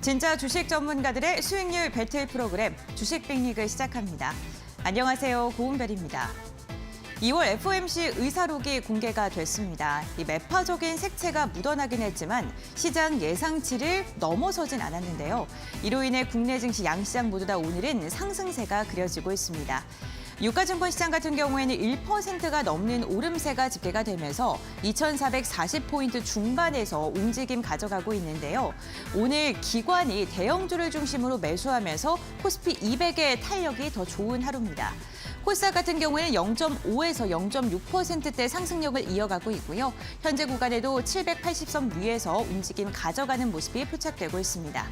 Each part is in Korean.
진짜 주식 전문가들의 수익률 배틀 프로그램 주식 빅리그 시작합니다. 안녕하세요. 고은별입니다. 2월 FOMC 의사록이 공개가 됐습니다. 이 매파적인 색채가 묻어나긴 했지만 시장 예상치를 넘어서진 않았는데요. 이로 인해 국내 증시 양시장 모두 다 오늘은 상승세가 그려지고 있습니다. 유가증권 시장 같은 경우에는 1%가 넘는 오름세가 집계가 되면서 2,440포인트 중반에서 움직임 가져가고 있는데요. 오늘 기관이 대형주를 중심으로 매수하면서 코스피 200의 탄력이 더 좋은 하루입니다. 코스닥 같은 경우에는 0.5에서 0.6%대 상승력을 이어가고 있고요. 현재 구간에도 780선 위에서 움직임 가져가는 모습이 포착되고 있습니다.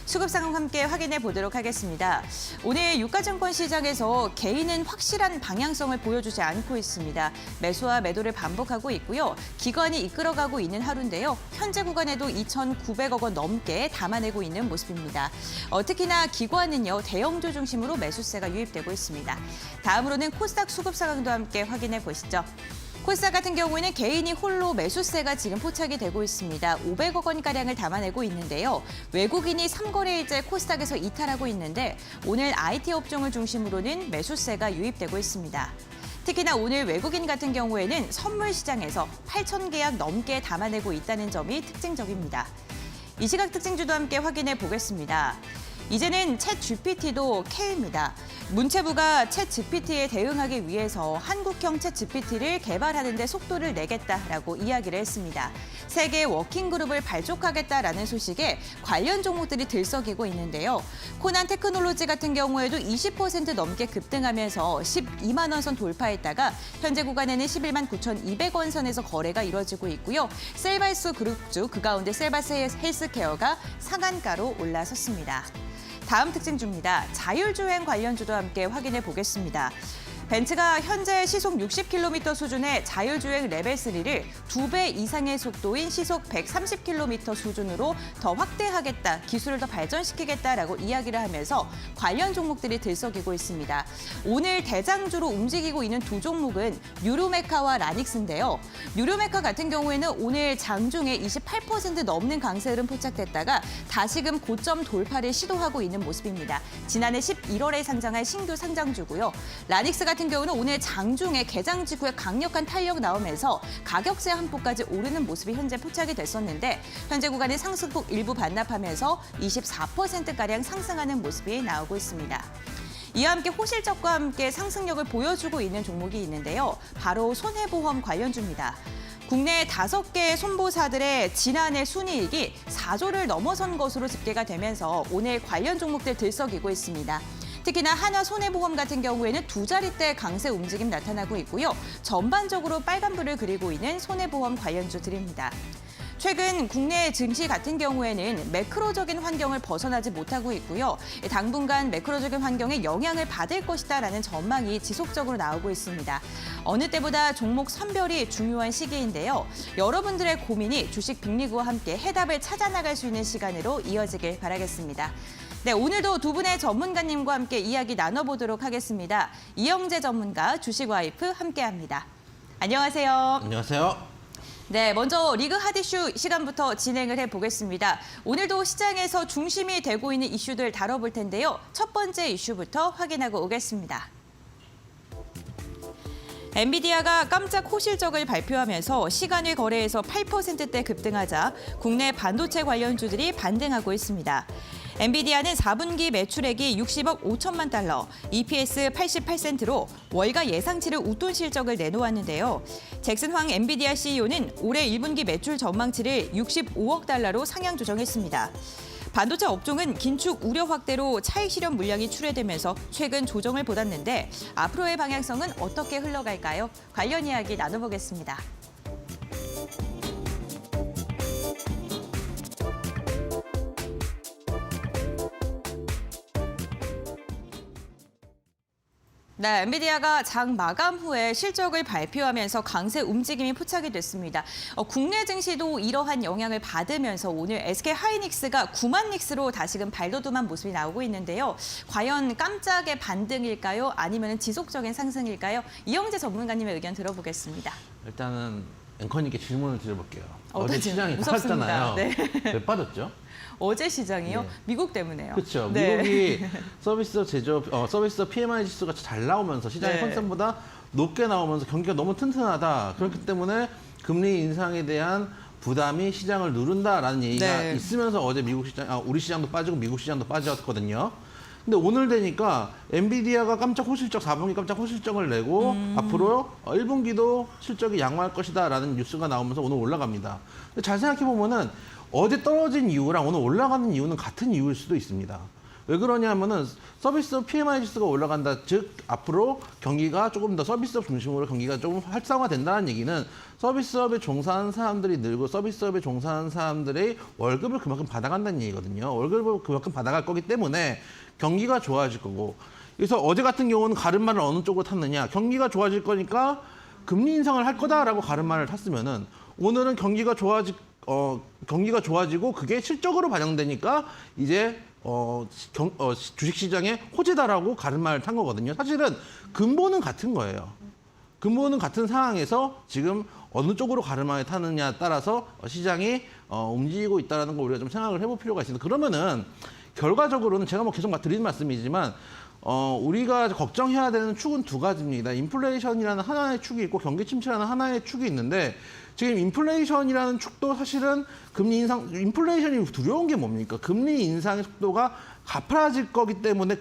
수급 상황 함께 확인해 보도록 하겠습니다. 오늘 유가증권 시장에서 개인은 확실한 방향성을 보여주지 않고 있습니다. 매수와 매도를 반복하고 있고요. 기관이 이끌어가고 있는 하루인데요. 현재 구간에도 2,900억 원 넘게 담아내고 있는 모습입니다. 특히나 기관은요, 대형주 중심으로 매수세가 유입되고 있습니다. 다음으로는 코스닥 수급 상황도 함께 확인해 보시죠. 코스닥 같은 경우에는 개인이 홀로 매수세가 지금 포착이 되고 있습니다. 500억 원가량을 담아내고 있는데요. 외국인이 3거래일째 코스닥에서 이탈하고 있는데 오늘 IT 업종을 중심으로는 매수세가 유입되고 있습니다. 특히나 오늘 외국인 같은 경우에는 선물 시장에서 8천 계약 넘게 담아내고 있다는 점이 특징적입니다. 이 시각 특징주도 함께 확인해 보겠습니다. 이제는 챗 GPT도 K입니다. 문체부가 챗 GPT에 대응하기 위해서 한국형 챗 GPT를 개발하는 데 속도를 내겠다라고 이야기를 했습니다. 세계 워킹그룹을 발족하겠다라는 소식에 관련 종목들이 들썩이고 있는데요. 코난 테크놀로지 같은 경우에도 20% 넘게 급등하면서 12만 원 선 돌파했다가 현재 구간에는 11만 9,200원 선에서 거래가 이뤄지고 있고요. 셀바이스 그룹주 그 가운데 셀바스 헬스케어가 상한가로 올라섰습니다. 다음 특징주입니다. 자율주행 관련주도 함께 확인해 보겠습니다. 벤츠가 현재 시속 60km 수준의 자율주행 레벨 3를 2배 이상의 속도인 시속 130km 수준으로 더 확대하겠다, 기술을 더 발전시키겠다라고 이야기를 하면서 관련 종목들이 들썩이고 있습니다. 오늘 대장주로 움직이고 있는 두 종목은 뉴로메카와 라닉스인데요. 뉴로메카 같은 경우에는 오늘 장중에 28% 넘는 강세 흐름 포착됐다가 다시금 고점 돌파를 시도하고 있는 모습입니다. 지난해 11월에 상장한 신규 상장주고요. 라닉스 같은 경우는 오늘 장중에 개장 직후에 강력한 탄력 나오면서 가격세 한포까지 오르는 모습이 현재 포착이 됐었는데 현재 구간의 상승폭 일부 반납하면서 24%가량 상승하는 모습이 나오고 있습니다. 이와 함께 호실적과 함께 상승력을 보여주고 있는 종목이 있는데요. 바로 손해보험 관련주입니다. 국내 5개 손보사들의 지난해 순이익이 4조를 넘어선 것으로 집계가 되면서 오늘 관련 종목들 들썩이고 있습니다. 특히나 하나손해보험 같은 경우에는 두 자릿대 강세 움직임 나타나고 있고요. 전반적으로 빨간불을 그리고 있는 손해보험 관련주들입니다. 최근 국내 증시 같은 경우에는 매크로적인 환경을 벗어나지 못하고 있고요. 당분간 매크로적인 환경에 영향을 받을 것이다라는 전망이 지속적으로 나오고 있습니다. 어느 때보다 종목 선별이 중요한 시기인데요. 여러분들의 고민이 주식 빅리그와 함께 해답을 찾아 나갈 수 있는 시간으로 이어지길 바라겠습니다. 네, 오늘도 두 분의 전문가님과 함께 이야기 나눠보도록 하겠습니다. 이영재 전문가, 주식와이프 함께합니다. 안녕하세요. 안녕하세요. 네, 먼저 리그 핫 이슈 시간부터 진행을 해보겠습니다. 오늘도 시장에서 중심이 되고 있는 이슈들 다뤄볼 텐데요. 첫 번째 이슈부터 확인하고 오겠습니다. 엔비디아가 깜짝 호실적을 발표하면서 시간을 거래해서 8%대 급등하자 국내 반도체 관련주들이 반등하고 있습니다. 엔비디아는 4분기 매출액이 60억 5천만 달러, EPS 88센트로 월가 예상치를 웃돈 실적을 내놓았는데요. 잭슨 황 엔비디아 CEO는 올해 1분기 매출 전망치를 65억 달러로 상향 조정했습니다. 반도체 업종은 긴축 우려 확대로 차익 실현 물량이 출회되면서 최근 조정을 보았는데 앞으로의 방향성은 어떻게 흘러갈까요? 관련 이야기 나눠보겠습니다. 네, 엔비디아가 장 마감 후에 실적을 발표하면서 강세 움직임이 포착이 됐습니다. 국내 증시도 이러한 영향을 받으면서 오늘 SK하이닉스가 9만 닉스로 다시금 발돋움한 모습이 나오고 있는데요. 과연 깜짝의 반등일까요? 아니면 지속적인 상승일까요? 이영재 전문가님의 의견 들어보겠습니다. 일단은 앵커님께 질문을 드려볼게요. 어제 시장이 무섭습니다. 빠졌잖아요. 네. 왜 빠졌죠? 어제 시장이요? 네. 미국 때문에요. 그렇죠. 네. 미국이 서비스 PMI 지수가 잘 나오면서 시장의 네. 컨센보다 높게 나오면서 경기가 너무 튼튼하다. 그렇기 때문에 금리 인상에 대한 부담이 시장을 누른다라는 얘기가 네. 있으면서 어제 우리 시장도 빠지고 미국 시장도 빠졌거든요. 근데 오늘 되니까 엔비디아가 깜짝 호실적 4분기 깜짝 호실적을 내고 앞으로 1분기도 실적이 양호할 것이다라는 뉴스가 나오면서 오늘 올라갑니다. 근데 잘 생각해 보면은 어제 떨어진 이유랑 오늘 올라가는 이유는 같은 이유일 수도 있습니다. 왜 그러냐면은 서비스업 PMI 지수가 올라간다. 즉 앞으로 경기가 조금 더 서비스업 중심으로 경기가 조금 활성화된다는 얘기는 서비스업에 종사하는 사람들이 늘고 서비스업에 종사하는 사람들의 월급을 그만큼 받아간다는 얘기거든요. 월급을 그만큼 받아갈 거기 때문에 경기가 좋아질 거고. 그래서 어제 같은 경우는 가름말을 어느 쪽으로 탔느냐. 경기가 좋아질 거니까 금리 인상을 할 거다라고 가름말을 탔으면은 오늘은 경기가 좋아지고 그게 실적으로 반영되니까 이제 주식시장의 호재다라고 가름말을 탄 거거든요. 사실은 근본은 같은 거예요. 근본은 같은 상황에서 지금 어느 쪽으로 가름하에 타느냐에 따라서 시장이 움직이고 있다는 거 우리가 좀 생각을 해볼 필요가 있습니다. 그러면은 결과적으로는 제가 뭐 계속 드리는 말씀이지만 우리가 걱정해야 되는 축은 두 가지입니다. 인플레이션이라는 하나의 축이 있고 경기 침체라는 하나의 축이 있는데 지금 인플레이션이라는 축도 사실은 인플레이션이 두려운 게 뭡니까? 금리 인상의 속도가 가파라질 거기 때문에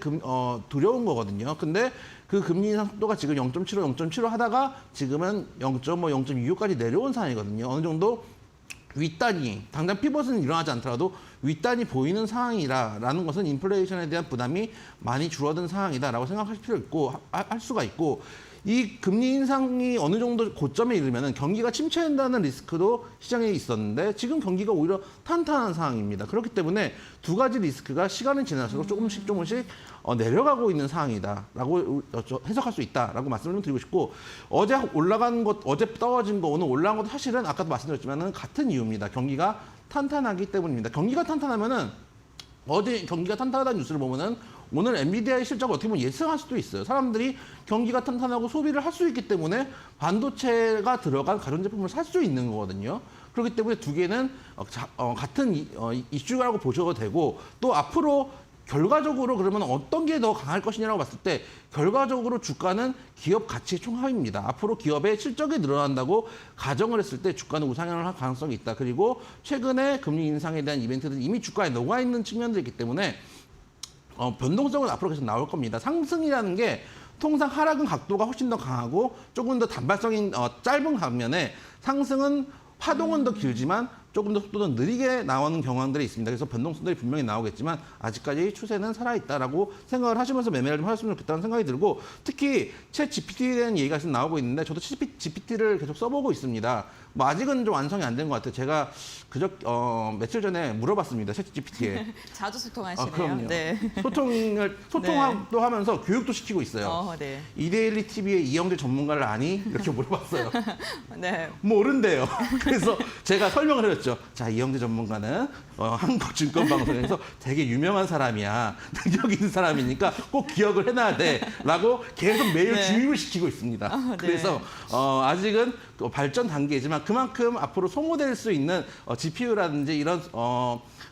두려운 거거든요. 근데 그 금리 인상 속도가 지금 0.75 하다가 지금은 0.5, 0.25까지 내려온 상황이거든요. 어느 정도 윗단이, 당장 피벗은 일어나지 않더라도 윗단이 보이는 상황이라는 것은 인플레이션에 대한 부담이 많이 줄어든 상황이다라고 생각할 필요 있고, 할 수가 있고, 이 금리 인상이 어느 정도 고점에 이르면은 경기가 침체된다는 리스크도 시장에 있었는데 지금 경기가 오히려 탄탄한 상황입니다. 그렇기 때문에 두 가지 리스크가 시간이 지날수록 조금씩 내려가고 있는 상황이다라고 해석할 수 있다라고 말씀을 좀 드리고 싶고 어제 올라간 것, 어제 떨어진 거, 오늘 올라간 것도 사실은 아까도 말씀드렸지만은 같은 이유입니다. 경기가 탄탄하기 때문입니다. 경기가 탄탄하면은 어제 경기가 탄탄하다는 뉴스를 보면은 오늘 엔비디아의 실적을 어떻게 보면 예상할 수도 있어요. 사람들이 경기가 탄탄하고 소비를 할 수 있기 때문에 반도체가 들어간 가전제품을 살 수 있는 거거든요. 그렇기 때문에 두 개는 같은 이슈라고 보셔도 되고 또 앞으로 결과적으로 그러면 어떤 게 더 강할 것이냐라고 봤을 때 결과적으로 주가는 기업 가치의 총합입니다. 앞으로 기업의 실적이 늘어난다고 가정을 했을 때 주가는 우상향을 할 가능성이 있다. 그리고 최근에 금리 인상에 대한 이벤트들이 이미 주가에 녹아있는 측면들이 있기 때문에 변동성은 앞으로 계속 나올 겁니다. 상승이라는 게 통상 하락은 각도가 훨씬 더 강하고 조금 더 단발성인 짧은 반면에 상승은 파동은 더 길지만 조금 더 속도는 느리게 나오는 경향들이 있습니다. 그래서 변동성들이 분명히 나오겠지만 아직까지 추세는 살아있다라고 생각을 하시면서 매매를 좀 하셨으면 좋겠다는 생각이 들고 특히 챗 GPT에 대한 얘기가 지금 나오고 있는데 저도 챗 GPT를 계속 써보고 있습니다. 뭐 아직은 좀 완성이 안 된 것 같아요. 제가 며칠 전에 물어봤습니다. 챗 GPT에. 자주 소통하시네요. 그럼요. 네. 소통도 하면서 교육도 시키고 있어요. 네. 이데일리 TV의 이영재 전문가를 아니? 이렇게 물어봤어요. 네. 모른대요. 그래서 제가 설명을 해줬죠. 자, 이영재 전문가는 한국증권방송에서 되게 유명한 사람이야. 능력 있는 사람이니까 꼭 기억을 해놔야 돼. 라고 계속 매일 네. 주입을 시키고 있습니다. 네. 그래서 아직은 발전 단계지만 그만큼 앞으로 소모될 수 있는 GPU라든지 이런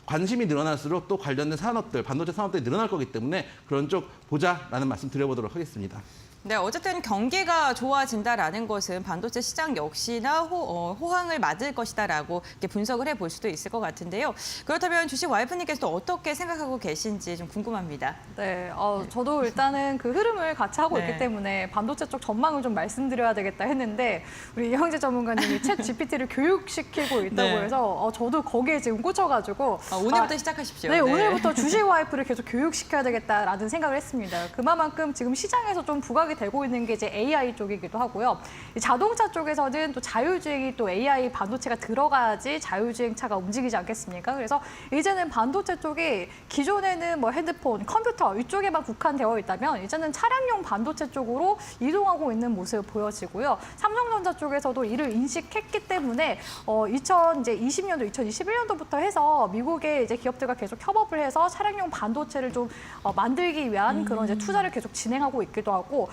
관심이 늘어날수록 또 관련된 산업들, 반도체 산업들이 늘어날 거기 때문에 그런 쪽 보자라는 말씀 드려보도록 하겠습니다. 네, 어쨌든 경기가 좋아진다라는 것은 반도체 시장 역시나 호황을 맞을 것이다라고 이렇게 분석을 해볼 수도 있을 것 같은데요. 그렇다면 주식 와이프님께서 또 어떻게 생각하고 계신지 좀 궁금합니다. 네, 저도 일단은 그 흐름을 같이 하고 네. 있기 때문에 반도체 쪽 전망을 좀 말씀드려야 되겠다 했는데 우리 이영재 전문가님이 챗 GPT를 교육시키고 있다고 네. 해서 저도 거기에 지금 꽂혀가지고 오늘부터 시작하십시오. 네, 오늘부터 주식 와이프를 계속 교육시켜야 되겠다라는 생각을 했습니다. 그만큼 지금 시장에서 좀 부각이 되고 있는 게 이제 AI 쪽이기도 하고요. 이 자동차 쪽에서는 또 자율주행이 또 AI 반도체가 들어가야지 자율주행차가 움직이지 않겠습니까? 그래서 이제는 반도체 쪽이 기존에는 뭐 핸드폰, 컴퓨터 이쪽에만 국한되어 있다면 이제는 차량용 반도체 쪽으로 이동하고 있는 모습 보여지고요. 삼성전자 쪽에서도 이를 인식했기 때문에 2020년도, 2021년도부터 해서 미국의 이제 기업들과 계속 협업을 해서 차량용 반도체를 좀 만들기 위한 그런 이제 투자를 계속 진행하고 있기도 하고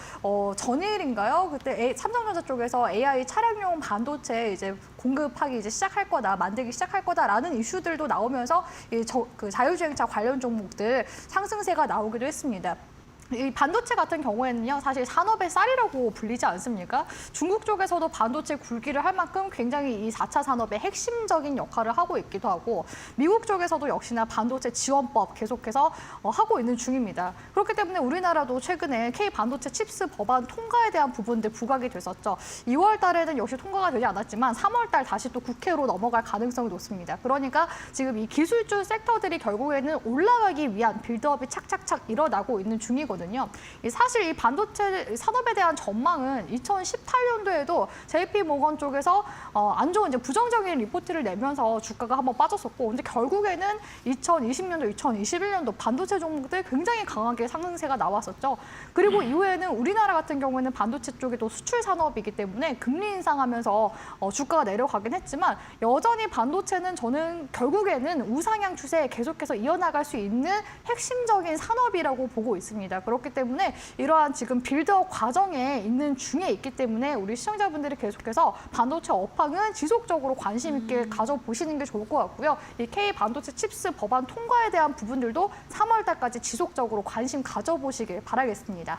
전일인가요? 그때 삼성전자 쪽에서 AI 차량용 반도체 이제 공급하기 이제 시작할 거다, 만들기 시작할 거다라는 이슈들도 나오면서 그 자율주행차 관련 종목들 상승세가 나오기도 했습니다. 이 반도체 같은 경우에는요, 사실 산업의 쌀이라고 불리지 않습니까? 중국 쪽에서도 반도체 굴기를 할 만큼 굉장히 이 4차 산업의 핵심적인 역할을 하고 있기도 하고, 미국 쪽에서도 역시나 반도체 지원법 계속해서 하고 있는 중입니다. 그렇기 때문에 우리나라도 최근에 K 반도체 칩스 법안 통과에 대한 부분들 부각이 됐었죠. 2월 달에는 역시 통과가 되지 않았지만 3월 달 다시 또 국회로 넘어갈 가능성이 높습니다. 그러니까 지금 이 기술주 섹터들이 결국에는 올라가기 위한 빌드업이 착착착 일어나고 있는 중이거든요. 사실 이 반도체 산업에 대한 전망은 2018년도에도 JP 모건 쪽에서 안 좋은 이제 부정적인 리포트를 내면서 주가가 한번 빠졌었고, 근데 결국에는 2020년도, 2021년도 반도체 종목들 굉장히 강하게 상승세가 나왔었죠. 그리고 이후에는 우리나라 같은 경우에는 반도체 쪽이 또 수출 산업이기 때문에 금리 인상하면서 주가가 내려가긴 했지만, 여전히 반도체는 저는 결국에는 우상향 추세에 계속해서 이어나갈 수 있는 핵심적인 산업이라고 보고 있습니다. 그렇기 때문에 이러한 지금 빌드업 과정에 있는 중에 있기 때문에 우리 시청자분들이 계속해서 반도체 업황은 지속적으로 관심 있게 가져보시는 게 좋을 것 같고요. 이 K 반도체 칩스 법안 통과에 대한 부분들도 3월 달까지 지속적으로 관심 가져보시길 바라겠습니다.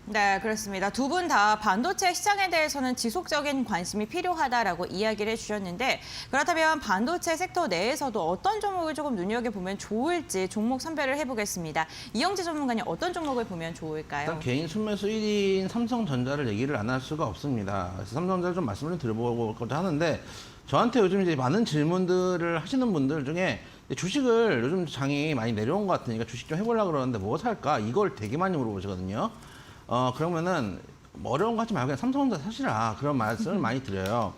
네, 그렇습니다. 두 분 다 반도체 시장에 대해서는 지속적인 관심이 필요하다라고 이야기를 해주셨는데, 그렇다면 반도체 섹터 내에서도 어떤 종목을 조금 눈여겨보면 좋을지 종목 선별을 해보겠습니다. 이영재 전문가님, 어떤 종목을 보면 좋을까요? 일단 개인 순매수 1위인 삼성전자를 얘기를 안 할 수가 없습니다. 그래서 삼성전자 좀 말씀을 드려보고자 하는데, 저한테 요즘 이제 많은 질문들을 하시는 분들 중에 주식을 요즘 장이 많이 내려온 것 같으니까 주식 좀 해보려고 그러는데 뭐 살까? 이걸 되게 많이 물어보시거든요. 그러면은 뭐 어려운 거 하지 말고 그냥 삼성전자 사시라, 그런 말씀을 많이 드려요.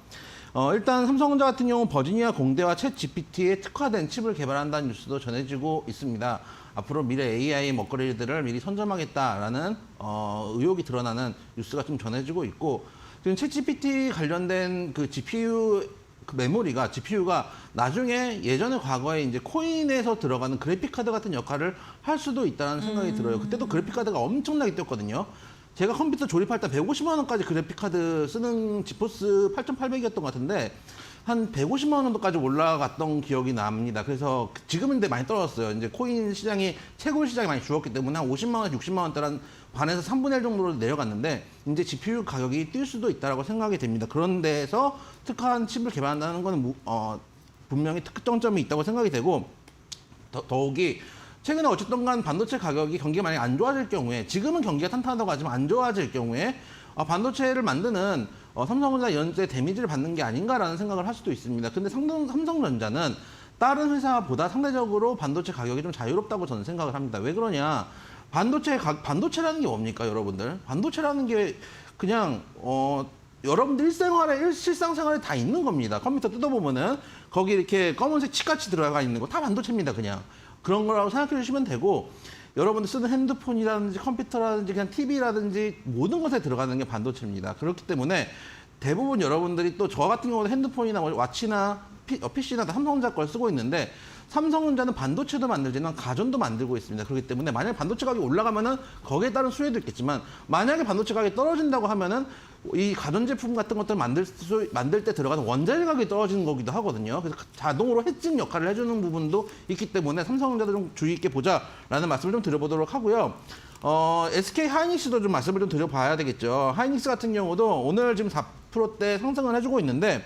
일단 삼성전자 같은 경우 버지니아 공대와 챗 GPT에 특화된 칩을 개발한다는 뉴스도 전해지고 있습니다. 앞으로 미래 AI 먹거리들을 미리 선점하겠다라는 의혹이 드러나는 뉴스가 좀 전해지고 있고, 지금 챗 GPT 관련된 그 GPU 그 메모리가 GPU가 나중에 예전에 과거에 이제 코인에서 들어가는 그래픽 카드 같은 역할을 할 수도 있다는 생각이 들어요. 그때도 그래픽 카드가 엄청나게 뛰었거든요. 제가 컴퓨터 조립할 때 150만 원까지 그래픽 카드 쓰는 지포스 8800이었던 것 같은데 한 150만 원 정도까지 올라갔던 기억이 납니다. 그래서 지금은 근데 많이 떨어졌어요. 이제 코인 시장이 채굴 시장이 많이 죽었기 때문에 한 50만 원, 60만 원대란 반에서 3분의 1 정도로 내려갔는데, 이제 GPU 가격이 뛸 수도 있다라고 생각이 됩니다. 그런 데에서 특화한 칩을 개발한다는 건 분명히 특정점이 있다고 생각이 되고, 더욱이 최근에 어쨌든 간 반도체 가격이 경기가 만약에 안 좋아질 경우에, 지금은 경기가 탄탄하다고 하지만 안 좋아질 경우에 반도체를 만드는 삼성전자 연재 데미지를 받는 게 아닌가라는 생각을 할 수도 있습니다. 근데 삼성전자는 다른 회사보다 상대적으로 반도체 가격이 좀 자유롭다고 저는 생각을 합니다. 왜 그러냐? 반도체라는 게 뭡니까, 여러분들? 반도체라는 게 그냥 여러분들 실상생활에 다 있는 겁니다. 컴퓨터 뜯어보면은 거기 이렇게 검은색 칩같이 들어가 있는 거 다 반도체입니다, 그냥. 그런 거라고 생각해 주시면 되고, 여러분들 쓰는 핸드폰이라든지 컴퓨터라든지 그냥 TV라든지 모든 것에 들어가는 게 반도체입니다. 그렇기 때문에 대부분 여러분들이 또 저 같은 경우는 핸드폰이나 와치나 PC나 다 삼성전자 걸 쓰고 있는데, 삼성전자는 반도체도 만들지만 가전도 만들고 있습니다. 그렇기 때문에 만약에 반도체 가격이 올라가면은 거기에 따른 수혜도 있겠지만, 만약에 반도체 가격이 떨어진다고 하면은 이 가전제품 같은 것들 만들 때 들어가는 원자재 가격이 떨어지는 거기도 하거든요. 그래서 자동으로 해칭 역할을 해주는 부분도 있기 때문에 삼성전자도 좀 주의 있게 보자라는 말씀을 좀 드려보도록 하고요. SK 하이닉스도 좀 말씀을 좀 드려봐야 되겠죠. 하이닉스 같은 경우도 오늘 지금 4%대 상승을 해주고 있는데,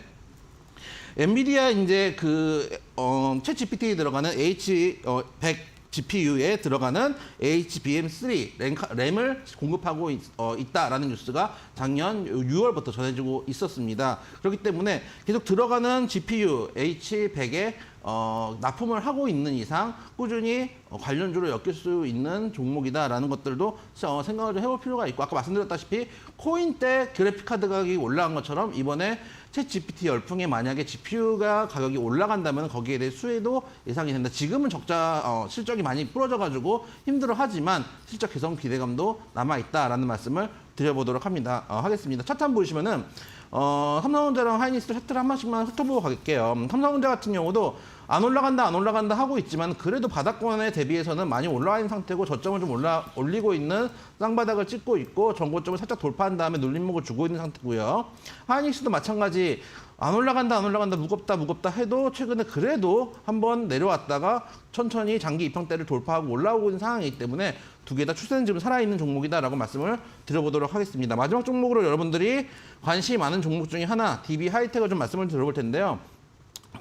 엔비디아 이제 챗 GPT에 들어가는 H100 GPU에 들어가는 HBM3 램을 공급하고 있다라는 뉴스가 작년 6월부터 전해지고 있었습니다. 그렇기 때문에 계속 들어가는 GPU H100에 납품을 하고 있는 이상 꾸준히 관련주로 엮일 수 있는 종목이다라는 것들도 생각을 좀 해볼 필요가 있고, 아까 말씀드렸다시피 코인 때 그래픽카드 가격이 올라간 것처럼 이번에 챗 GPT 열풍에 만약에 GPU가 가격이 올라간다면 거기에 대해 수혜도 예상이 된다. 지금은 실적이 많이 부러져가지고 힘들어하지만 실적 개선 기대감도 남아있다라는 말씀을 드려보도록 하겠습니다. 차트 한번 보시면은 삼성전자랑 하이닉스 차트를 한 번씩만 훑어보고 갈게요. 삼성전자 같은 경우도 안 올라간다 하고 있지만 그래도 바닥권에 대비해서는 많이 올라와 있는 상태고 저점을 좀 올리고 있는 쌍바닥을 찍고 있고 전고점을 살짝 돌파한 다음에 눌림목을 주고 있는 상태고요. 하이닉스도 마찬가지 안 올라간다 무겁다 해도 최근에 그래도 한번 내려왔다가 천천히 장기 입형대를 돌파하고 올라오고 있는 상황이기 때문에 두 개 다 추세는 지금 살아있는 종목이다라고 말씀을 드려보도록 하겠습니다. 마지막 종목으로 여러분들이 관심이 많은 종목 중에 하나 DB 하이텍을 좀 말씀을 드려볼 텐데요.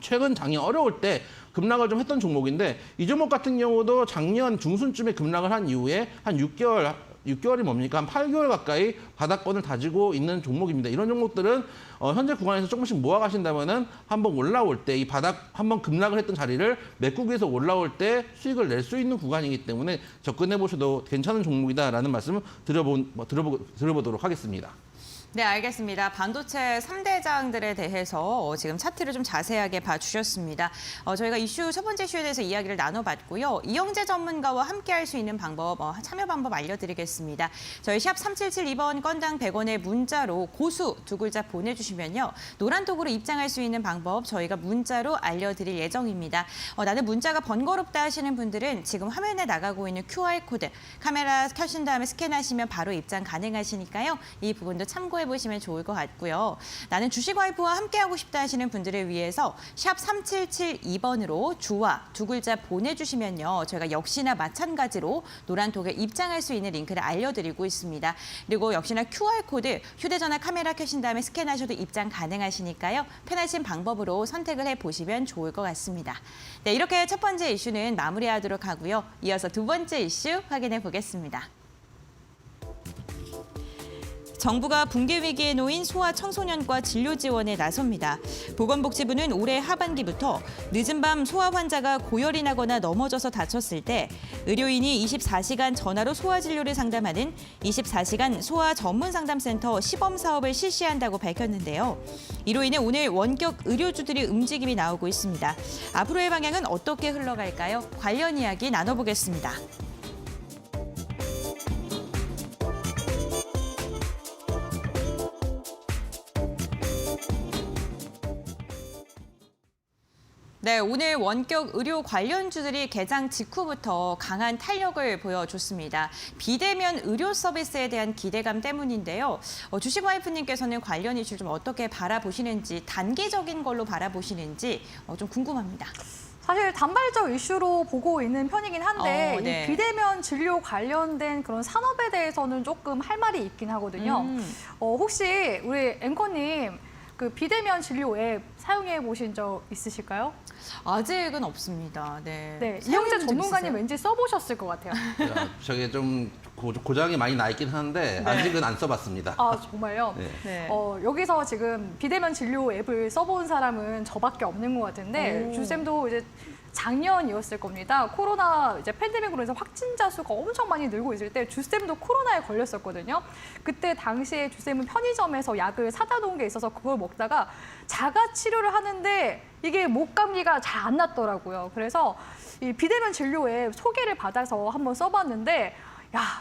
최근 장이 어려울 때 급락을 좀 했던 종목인데 이 종목 같은 경우도 작년 중순쯤에 급락을 한 이후에 한 6개월이 뭡니까? 한 8개월 가까이 바닥권을 다지고 있는 종목입니다. 이런 종목들은 현재 구간에서 조금씩 모아가신다면은 한번 올라올 때 이 바닥 한번 급락을 했던 자리를 메꾸기에서 올라올 때 수익을 낼 수 있는 구간이기 때문에 접근해 보셔도 괜찮은 종목이다라는 말씀을 드려보도록 하겠습니다. 네, 알겠습니다. 반도체 3대장들에 대해서 지금 차트를 좀 자세하게 봐주셨습니다. 저희가 이슈 첫 번째 이슈에 대해서 이야기를 나눠봤고요. 이영재 전문가와 함께할 수 있는 방법, 참여 방법 알려드리겠습니다. 저희 샵 3772번 건당 100원의 문자로 고수 두 글자 보내주시면요. 노란톡으로 입장할 수 있는 방법 저희가 문자로 알려드릴 예정입니다. 나는 문자가 번거롭다 하시는 분들은 지금 화면에 나가고 있는 QR코드 카메라 켜신 다음에 스캔하시면 바로 입장 가능하시니까요. 이 부분도 참고해 보시면 좋을 것 같고요. 나는 주식 와이프와 함께하고 싶다 하시는 분들을 위해서 샵 3772번으로 주와 두 글자 보내주시면요. 저희가 역시나 마찬가지로 노란톡에 입장할 수 있는 링크를 알려드리고 있습니다. 그리고 역시나 QR코드 휴대전화 카메라 켜신 다음에 스캔하셔도 입장 가능하시니까요. 편하신 방법으로 선택을 해보시면 좋을 것 같습니다. 네, 이렇게 첫 번째 이슈는 마무리하도록 하고요. 이어서 두 번째 이슈 확인해 보겠습니다. 정부가 붕괴 위기에 놓인 소아 청소년과 진료 지원에 나섭니다. 보건복지부는 올해 하반기부터 늦은 밤 소아 환자가 고열이 나거나 넘어져서 다쳤을 때 의료인이 24시간 전화로 소아 진료를 상담하는 24시간 소아 전문 상담센터 시범 사업을 실시한다고 밝혔는데요. 이로 인해 오늘 원격 의료주들의 움직임이 나오고 있습니다. 앞으로의 방향은 어떻게 흘러갈까요? 관련 이야기 나눠보겠습니다. 네, 오늘 원격 의료 관련주들이 개장 직후부터 강한 탄력을 보여줬습니다. 비대면 의료 서비스에 대한 기대감 때문인데요. 주식 와이프님께서는 관련 이슈를 좀 어떻게 바라보시는지, 단기적인 걸로 바라보시는지 좀 궁금합니다. 사실 단발적 이슈로 보고 있는 편이긴 한데 네. 이 비대면 진료 관련된 그런 산업에 대해서는 조금 할 말이 있긴 하거든요. 혹시 우리 앵커님 그 비대면 진료 앱 사용해 보신 적 있으실까요? 아직은 없습니다. 네. 이영재 전문가님 왠지 써보셨을 것 같아요. 저게 좀 고장이 많이 나 있긴 한데 아직은 안 써봤습니다. 아 정말요? 네. 여기서 지금 비대면 진료 앱을 써본 사람은 저밖에 없는 것 같은데 주쌤도 이제 작년이었을 겁니다. 코로나 이제 팬데믹으로 해서 확진자 수가 엄청 많이 늘고 있을 때 주쌤도 코로나에 걸렸었거든요. 그때 당시에 주쌤은 편의점에서 약을 사다 놓은 게 있어서 그걸 먹다가 자가 치료를 하는데 이게 목 감기가 잘 안 났더라고요. 그래서 이 비대면 진료 앱 소개를 받아서 한번 써봤는데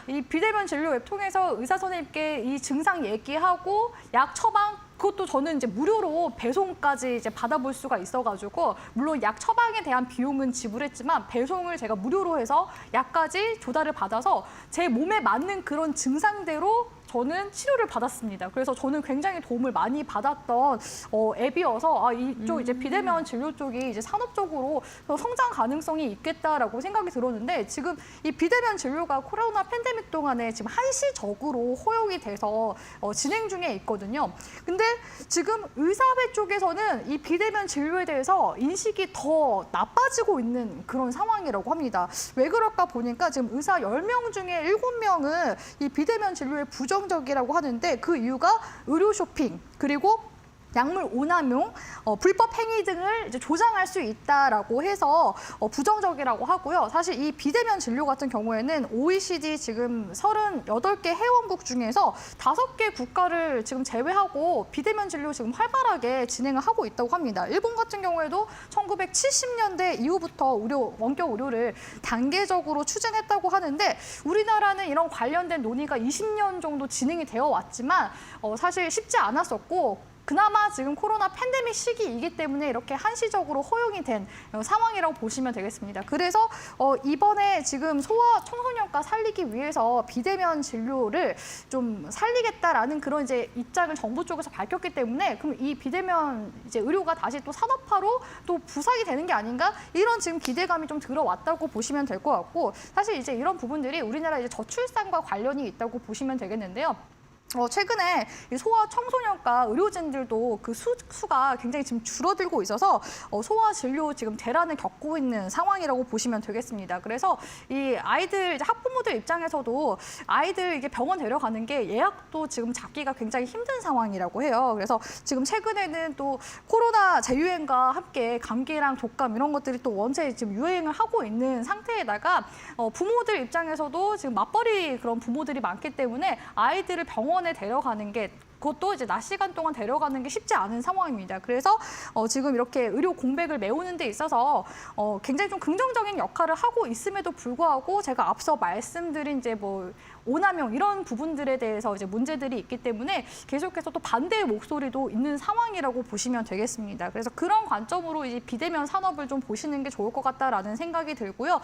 이 비대면 진료 앱 통해서 의사 선생님께 이 증상 얘기하고 약 처방 그것도 저는 이제 무료로 배송까지 이제 받아볼 수가 있어가지고 물론 약 처방에 대한 비용은 지불했지만 배송을 제가 무료로 해서 약까지 조달을 받아서 제 몸에 맞는 그런 증상대로 저는 치료를 받았습니다. 그래서 저는 굉장히 도움을 많이 받았던 앱이어서 이쪽 이제 비대면 진료 쪽이 이제 산업적으로 성장 가능성이 있겠다라고 생각이 들었는데 지금 이 비대면 진료가 코로나 팬데믹 동안에 지금 한시적으로 허용이 돼서 진행 중에 있거든요. 근데 지금 의사회 쪽에서는 이 비대면 진료에 대해서 인식이 더 나빠지고 있는 그런 상황이라고 합니다. 왜 그럴까 보니까 지금 의사 10명 중에 7명은 이 비대면 진료에 부정적이라고 하는데 그 이유가 의료 쇼핑 그리고 약물 오남용, 불법 행위 등을 이제 조장할 수 있다라고 해서 부정적이라고 하고요. 사실 이 비대면 진료 같은 경우에는 OECD 지금 38개 회원국 중에서 5개 국가를 지금 제외하고 비대면 진료 지금 활발하게 진행을 하고 있다고 합니다. 일본 같은 경우에도 1970년대 이후부터 원격 의료를 단계적으로 추진했다고 하는데 우리나라는 이런 관련된 논의가 20년 정도 진행이 되어 왔지만 사실 쉽지 않았었고 그나마 지금 코로나 팬데믹 시기이기 때문에 이렇게 한시적으로 허용이 된 상황이라고 보시면 되겠습니다. 그래서 이번에 지금 소아 청소년과 살리기 위해서 비대면 진료를 좀 살리겠다라는 그런 이제 입장을 정부 쪽에서 밝혔기 때문에 그럼 이 비대면 이제 의료가 다시 또 산업화로 또 부상이 되는 게 아닌가 이런 지금 기대감이 좀 들어왔다고 보시면 될 것 같고 사실 이제 이런 부분들이 우리나라 이제 저출산과 관련이 있다고 보시면 되겠는데요. 최근에 이 소아 청소년과 의료진들도 그 수가 굉장히 지금 줄어들고 있어서 소아 진료 지금 대란을 겪고 있는 상황이라고 보시면 되겠습니다. 그래서 이 아이들 이제 학부모들 입장에서도 아이들 이게 병원 데려가는 게 예약도 지금 잡기가 굉장히 힘든 상황이라고 해요. 그래서 지금 최근에는 또 코로나 재유행과 함께 감기랑 독감 이런 것들이 또 원체 지금 유행을 하고 있는 상태에다가 부모들 입장에서도 지금 맞벌이 그런 부모들이 많기 때문에 아이들을 병원에 데려가는 게 그것도 이제 낮 시간 동안 데려가는 게 쉽지 않은 상황입니다. 그래서 지금 이렇게 의료 공백을 메우는 데 있어서 굉장히 좀 긍정적인 역할을 하고 있음에도 불구하고 제가 앞서 말씀드린 이제 뭐 오남용 이런 부분들에 대해서 이제 문제들이 있기 때문에 계속해서 또 반대의 목소리도 있는 상황이라고 보시면 되겠습니다. 그래서 그런 관점으로 이 비대면 산업을 좀 보시는 게 좋을 것 같다라는 생각이 들고요.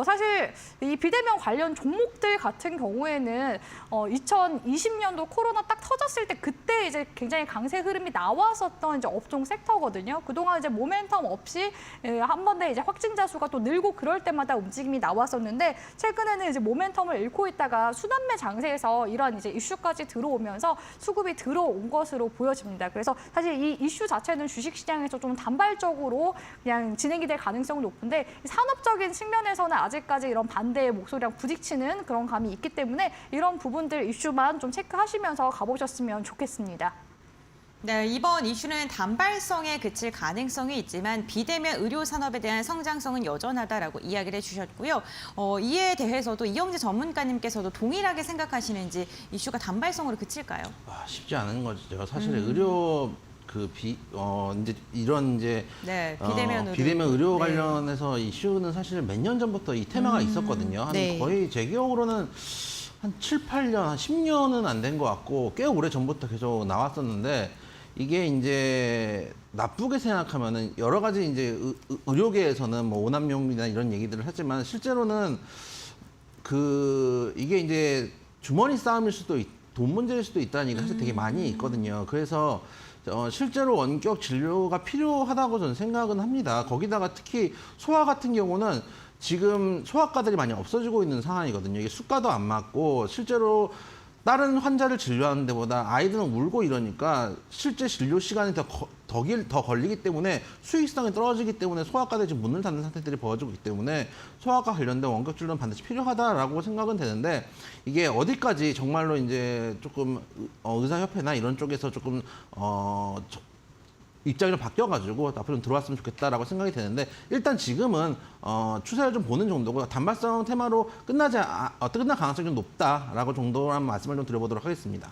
사실 이 비대면 관련 종목들 같은 경우에는 2020년도 코로나 딱 터졌을 때 그때 이제 굉장히 강세 흐름이 나왔었던 이제 업종 섹터거든요. 그동안 이제 모멘텀 없이 한 번에 이제 확진자 수가 또 늘고 그럴 때마다 움직임이 나왔었는데 최근에는 이제 모멘텀을 잃고 있다가 순환매 장세에서 이러한 이제 이슈까지 들어오면서 수급이 들어온 것으로 보여집니다. 그래서 사실 이 이슈 자체는 주식시장에서 좀 단발적으로 그냥 진행이 될 가능성이 높은데 산업적인 측면에서는 아직까지 이런 반대의 목소리랑 부딪히는 그런 감이 있기 때문에 이런 부분들 이슈만 좀 체크하시면서 가보셨으면 좋겠습니다. 네, 이번 이슈는 단발성에 그칠 가능성이 있지만 비대면 의료 산업에 대한 성장성은 여전하다라고 이야기를 해주셨고요. 이에 대해서도 이영재 전문가님께서도 동일하게 생각하시는지 이슈가 단발성으로 그칠까요? 쉽지 않은 거죠. 사실 의료 이제 이런 이제 네, 비대면 의료 관련해서 이슈는 사실 몇 년 전부터 이 테마가 있었거든요. 네. 거의 제 기억으로는 한 7, 8년, 한 10년은 안 된 것 같고 꽤 오래 전부터 계속 나왔었는데 이게 이제 나쁘게 생각하면은 여러 가지 이제 의료계에서는 뭐 오남용이나 이런 얘기들을 하지만 실제로는 이게 이제 주머니 싸움일 수도 돈 문제일 수도 있다는 얘기가 사실 되게 많이 있거든요. 그래서 실제로 원격 진료가 필요하다고 저는 생각은 합니다. 거기다가 특히 소아 같은 경우는 지금 소아과들이 많이 없어지고 있는 상황이거든요. 이게 수가도 안 맞고 실제로 다른 환자를 진료하는 데보다 아이들은 울고 이러니까 실제 진료 시간이 더 걸리기 때문에 수익성이 떨어지기 때문에 소아과들이 지금 문을 닫는 상태들이 벌어지고 있기 때문에 소아과 관련된 원격 진료는 반드시 필요하다라고 생각은 되는데 이게 어디까지 정말로 이제 조금 의사협회나 이런 쪽에서 조금 입장이 좀 바뀌어가지고 앞으로 좀 들어왔으면 좋겠다라고 생각이 되는데 일단 지금은 추세를 좀 보는 정도고 단발성 테마로 끝날 가능성이 좀 높다라고 정도란 말씀을 좀 드려보도록 하겠습니다.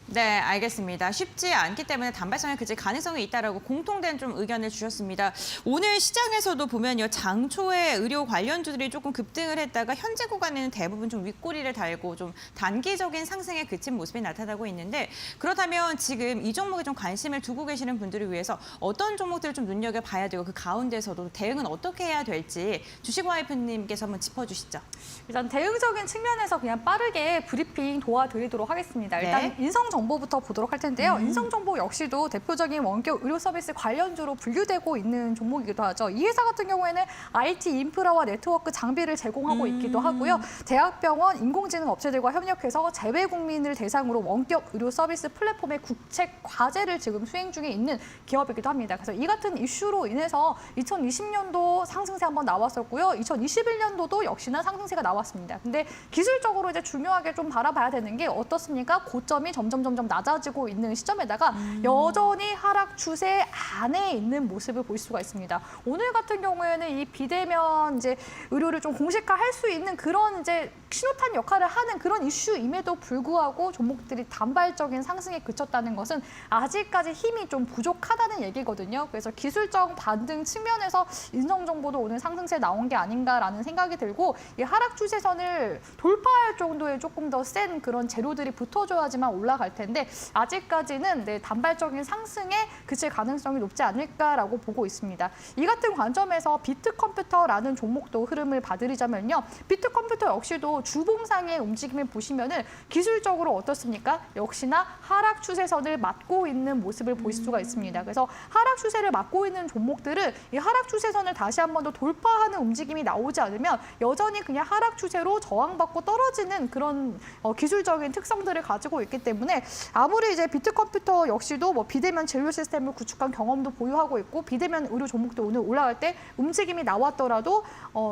네, 알겠습니다. 쉽지 않기 때문에 단발성에 그칠 가능성이 있다라고 공통된 좀 의견을 주셨습니다. 오늘 시장에서도 보면요, 장초에 의료 관련주들이 조금 급등을 했다가 현재 구간에는 대부분 좀 윗꼬리를 달고 좀 단기적인 상승에 그친 모습이 나타나고 있는데 그렇다면 지금 이 종목에 좀 관심을 두고 계시는 분들을 위해서 어떤 종목들을 좀 눈여겨봐야 되고 그 가운데서도 대응은 어떻게 해야 될지 주식와이프님께서 한번 짚어주시죠. 일단 대응적인 측면에서 그냥 빠르게 브리핑 도와드리도록 하겠습니다. 일단 네. 인성정보부터 보도록 할 텐데요. 인성정보 역시도 대표적인 원격 의료 서비스 관련주로 분류되고 있는 종목이기도 하죠. 이 회사 같은 경우에는 IT 인프라와 네트워크 장비를 제공하고 있기도 하고요. 대학병원, 인공지능 업체들과 협력해서 재외국민을 대상으로 원격 의료 서비스 플랫폼의 국책 과제를 지금 수행 중에 있는 기업이기도 합니다. 그래서 이 같은 이슈로 인해서 2020년도 상승세 한번 나왔었고요. 2021년도도 역시나 상승세가 나왔습니다. 근데 기술적으로 이제 중요하게 좀 바라봐야 되는 게 어떻습니까? 고점이 점점 낮아지고 있는 시점에다가 여전히 하락 추세 안에 있는 모습을 볼 수가 있습니다. 오늘 같은 경우에는 이 비대면 이제 의료를 좀 공식화할 수 있는 그런 이제 신호탄 역할을 하는 그런 이슈임에도 불구하고 종목들이 단발적인 상승에 그쳤다는 것은 아직까지 힘이 좀 부족하다는 얘기거든요. 그래서 기술적 반등 측면에서 인성정보도 오늘 상승세 나온 게 아닌가라는 생각이 들고 이 하락 추세선을 돌파할 정도의 조금 더 센 그런 재료들이 붙어줘야지만 올라갈 텐데 아직까지는 네, 단발적인 상승에 그칠 가능성이 높지 않을까라고 보고 있습니다. 이 같은 관점에서 비트컴퓨터라는 종목도 흐름을 봐드리자면요. 비트컴퓨터 역시도 주봉상의 움직임을 보시면은 기술적으로 어떻습니까? 역시나 하락 추세선을 맞고 있는 모습을 보실 수가 있습니다. 그래서 하락 추세를 맞고 있는 종목들은 이 하락 추세선을 다시 한 번 더 돌파하는 움직임이 나오지 않으면 여전히 그냥 하락 추세로 저항받고 떨어지는 그런 기술적인 특성들을 가지고 있기 때문에 아무리 이제 비트컴퓨터 역시도 뭐 비대면 진료 시스템을 구축한 경험도 보유하고 있고 비대면 의료 종목도 오늘 올라갈 때 움직임이 나왔더라도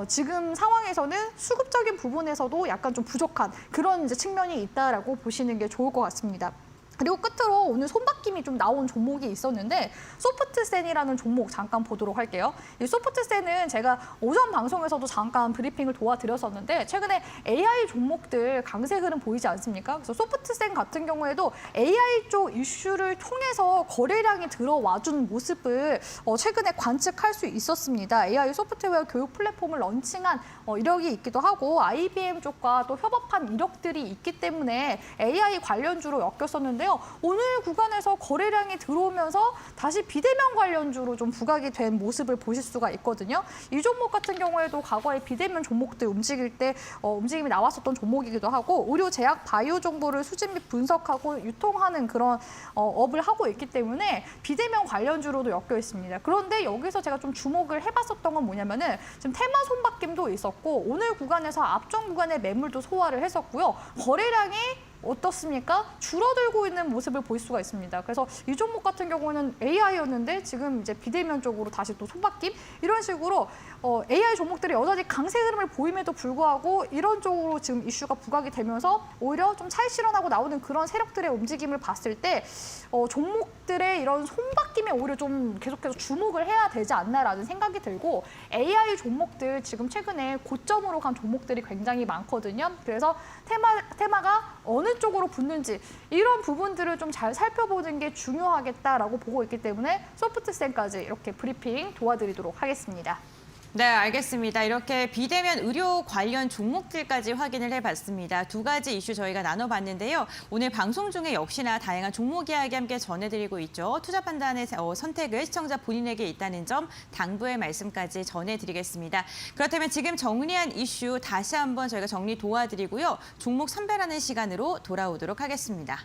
지금 상황에서는 수급적인 부분에서도 약간 좀 부족한 그런 이제 측면이 있다라고 보시는 게 좋을 것 같습니다. 그리고 끝으로 오늘 손바뀜이 좀 나온 종목이 있었는데 소프트센이라는 종목 잠깐 보도록 할게요. 이 소프트센은 제가 오전 방송에서도 잠깐 브리핑을 도와드렸었는데 최근에 AI 종목들 강세 흐름 보이지 않습니까? 그래서 소프트센 같은 경우에도 AI 쪽 이슈를 통해서 거래량이 들어와준 모습을 최근에 관측할 수 있었습니다. AI 소프트웨어 교육 플랫폼을 런칭한 이력이 있기도 하고 IBM 쪽과 또 협업한 이력들이 있기 때문에 AI 관련주로 엮였었는데 오늘 구간에서 거래량이 들어오면서 다시 비대면 관련주로 좀 부각이 된 모습을 보실 수가 있거든요. 이 종목 같은 경우에도 과거에 비대면 종목들 움직일 때 움직임이 나왔었던 종목이기도 하고 의료, 제약, 바이오 정보를 수집 및 분석하고 유통하는 그런 업을 하고 있기 때문에 비대면 관련주로도 엮여 있습니다. 그런데 여기서 제가 좀 주목을 해봤었던 건 뭐냐면은 지금 테마 손바뀜도 있었고 오늘 구간에서 앞전 구간의 매물도 소화를 했었고요. 거래량이 어떻습니까? 줄어들고 있는 모습을 볼 수가 있습니다. 그래서 이 종목 같은 경우는 AI였는데 지금 이제 비대면 쪽으로 다시 또 손바뀜 이런 식으로 AI 종목들이 여전히 강세 흐름을 보임에도 불구하고 이런 쪽으로 지금 이슈가 부각이 되면서 오히려 좀 차익 실현하고 나오는 그런 세력들의 움직임을 봤을 때 종목들의 이런 손바뀜에 오히려 좀 계속해서 주목을 해야 되지 않나라는 생각이 들고 AI 종목들 지금 최근에 고점으로 간 종목들이 굉장히 많거든요. 그래서 테마가 어느 쪽으로 붙는지 이런 부분들을 좀 잘 살펴보는 게 중요하겠다라고 보고 있기 때문에 소프트센까지 이렇게 브리핑 도와드리도록 하겠습니다. 네, 알겠습니다. 이렇게 비대면 의료 관련 종목들까지 확인을 해봤습니다. 두 가지 이슈 저희가 나눠봤는데요. 오늘 방송 중에 역시나 다양한 종목 이야기 함께 전해드리고 있죠. 투자 판단의 선택을 시청자 본인에게 있다는 점 당부의 말씀까지 전해드리겠습니다. 그렇다면 지금 정리한 이슈 다시 한번 저희가 정리 도와드리고요. 종목 선별하는 시간으로 돌아오도록 하겠습니다.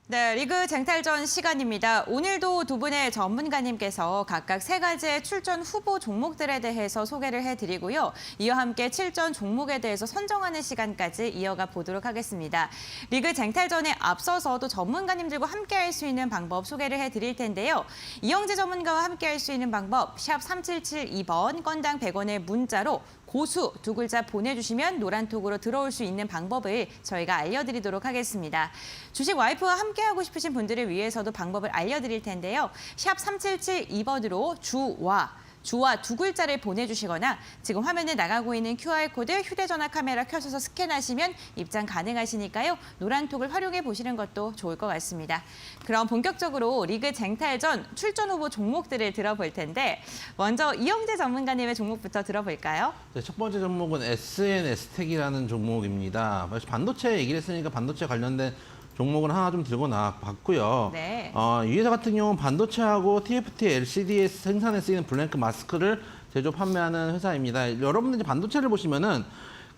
네, 리그 쟁탈전 시간입니다. 오늘도 두 분의 전문가님께서 각각 세 가지의 출전 후보 종목들에 대해서 소개를 해드리고요. 이와 함께 7전 종목에 대해서 선정하는 시간까지 이어가 보도록 하겠습니다. 리그 쟁탈전에 앞서서도 전문가님들과 함께할 수 있는 방법 소개를 해드릴 텐데요. 이영재 전문가와 함께할 수 있는 방법 샵 3772번 건당 100원의 문자로 고수 두 글자 보내주시면 노란톡으로 들어올 수 있는 방법을 저희가 알려드리도록 하겠습니다. 주식 와이프와 함께하고 싶으신 분들을 위해서도 방법을 알려드릴 텐데요. 샵 3772번으로 주와 두 글자를 보내주시거나 지금 화면에 나가고 있는 QR코드 휴대전화 카메라 켜셔서 스캔하시면 입장 가능하시니까요. 노란톡을 활용해 보시는 것도 좋을 것 같습니다. 그럼 본격적으로 리그 쟁탈전 출전 후보 종목들을 들어볼 텐데 먼저 이영재 전문가님의 종목부터 들어볼까요? 네, 첫 번째 종목은 SNS텍이라는 종목입니다. 반도체 얘기를 했으니까 반도체 관련된 종목은 하나 좀 들고 나왔고요. 네. 이 회사 같은 경우는 반도체하고 TFT LCD 생산에 쓰이는 블랭크 마스크를 제조 판매하는 회사입니다. 여러분들 이제 반도체를 보시면은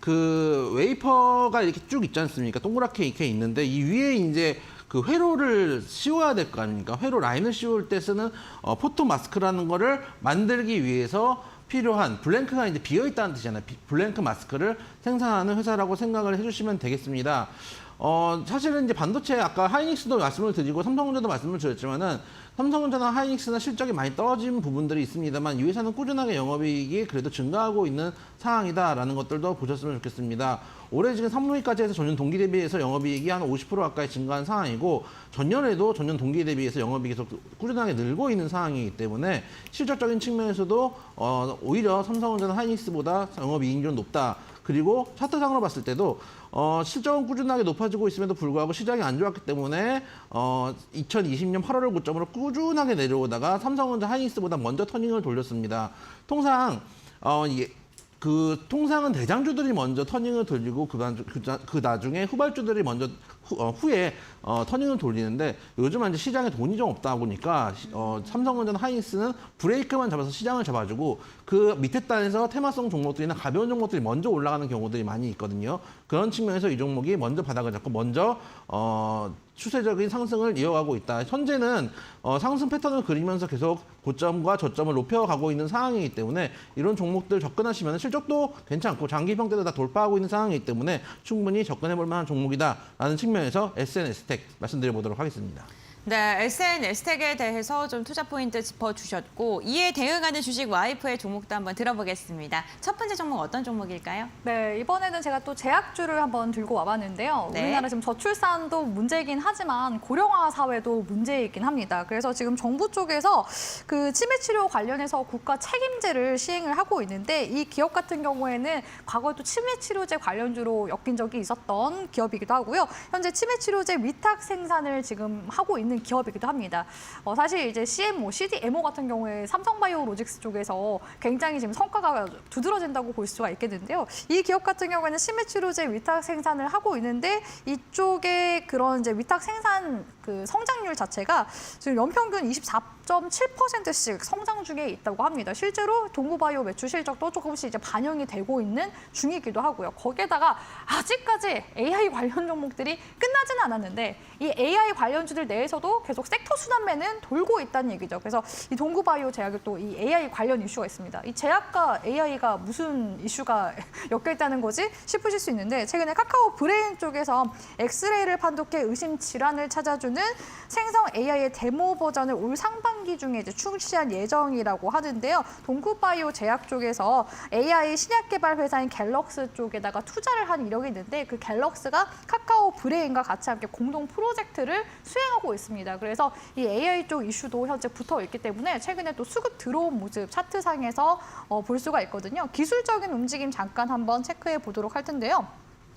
그 웨이퍼가 이렇게 쭉 있지 않습니까? 동그랗게 이렇게 있는데 이 위에 이제 그 회로를 씌워야 될 거 아닙니까? 회로 라인을 씌울 때 쓰는 포토 마스크라는 거를 만들기 위해서 필요한 블랭크가 이제 비어 있다는 뜻이잖아요. 블랭크 마스크를 생산하는 회사라고 생각을 해주시면 되겠습니다. 사실은 이제 반도체 아까 하이닉스도 말씀을 드리고 삼성전자도 말씀을 드렸지만은 삼성전자나 하이닉스나 실적이 많이 떨어진 부분들이 있습니다만 이 회사는 꾸준하게 영업이익이 그래도 증가하고 있는 상황이다라는 것들도 보셨으면 좋겠습니다. 올해 지금 3분기까지 해서 전년 동기 대비해서 영업이익이 한 50% 가까이 증가한 상황이고 전년에도 전년 동기 대비해서 영업이익이 계속 꾸준하게 늘고 있는 상황이기 때문에 실적적인 측면에서도 오히려 삼성전자나 하이닉스보다 영업이익이 좀 높다. 그리고 차트상으로 봤을 때도 실적은 꾸준하게 높아지고 있음에도 불구하고 시장이 안 좋았기 때문에 2020년 8월을 고점으로 꾸준하게 내려오다가 삼성전자 하이닉스보다 먼저 터닝을 돌렸습니다. 통상 통상은 대장주들이 먼저 터닝을 돌리고 그 나중에 후발주들이 먼저 후에 터닝을 돌리는데 요즘은 이제 시장에 돈이 좀 없다 보니까 삼성전자나 하이닉스는 브레이크만 잡아서 시장을 잡아주고 그 밑에 단에서 테마성 종목들이나 가벼운 종목들이 먼저 올라가는 경우들이 많이 있거든요. 그런 측면에서 이 종목이 먼저 바닥을 잡고 먼저 추세적인 상승을 이어가고 있다. 현재는 상승 패턴을 그리면서 계속 고점과 저점을 높여가고 있는 상황이기 때문에 이런 종목들 접근하시면 실적도 괜찮고 장기 평대도 다 돌파하고 있는 상황이기 때문에 충분히 접근해볼 만한 종목이다라는 측면에서 SNS텍 말씀드려보도록 하겠습니다. 네, SNS텍에 대해서 좀 투자 포인트 짚어주셨고 이에 대응하는 주식 와이프의 종목도 한번 들어보겠습니다. 첫 번째 종목 어떤 종목일까요? 네, 이번에는 제가 또 제약주를 한번 들고 와봤는데요. 네. 우리나라 지금 저출산도 문제이긴 하지만 고령화 사회도 문제이긴 합니다. 그래서 지금 정부 쪽에서 그 치매 치료 관련해서 국가 책임제를 시행을 하고 있는데 이 기업 같은 경우에는 과거에 또 치매 치료제 관련주로 엮인 적이 있었던 기업이기도 하고요. 현재 치매 치료제 위탁 생산을 지금 하고 있는 기업이기도 합니다. 사실 이제 CMO, CDMO 같은 경우에 삼성바이오로직스 쪽에서 굉장히 지금 성과가 두드러진다고 볼 수가 있겠는데요. 이 기업 같은 경우에는 치매 치료제 위탁 생산을 하고 있는데 이쪽에 그런 이제 위탁 생산 그 성장률 자체가 지금 연평균 24.7%씩 성장 중에 있다고 합니다. 실제로 동구바이오 매출 실적도 조금씩 이제 반영이 되고 있는 중이기도 하고요. 거기에다가 아직까지 AI 관련 종목들이 끝나지는 않았는데 이 AI 관련주들 내에서도 계속 섹터 순환매는 돌고 있다는 얘기죠. 그래서 이 동구바이오 제약이 또 이 AI 관련 이슈가 있습니다. 이 제약과 AI가 무슨 이슈가 엮여 있다는 거지 싶으실 수 있는데 최근에 카카오 브레인 쪽에서 엑스레이를 판독해 의심 질환을 찾아주는 생성 AI의 데모 버전을 올 상반기 중에 이제 출시할 예정이라고 하는데요. 동구바이오 제약 쪽에서 AI 신약 개발 회사인 갤럭스 쪽에다가 투자를 한 이력이 있는데 그 갤럭스가 카카오 브레인과 같이 함께 공동 프로젝트를 수행하고 있습니다. 그래서 이 AI 쪽 이슈도 현재 붙어 있기 때문에 최근에 또 수급 들어온 모습 차트상에서 볼 수가 있거든요. 기술적인 움직임 잠깐 한번 체크해 보도록 할 텐데요.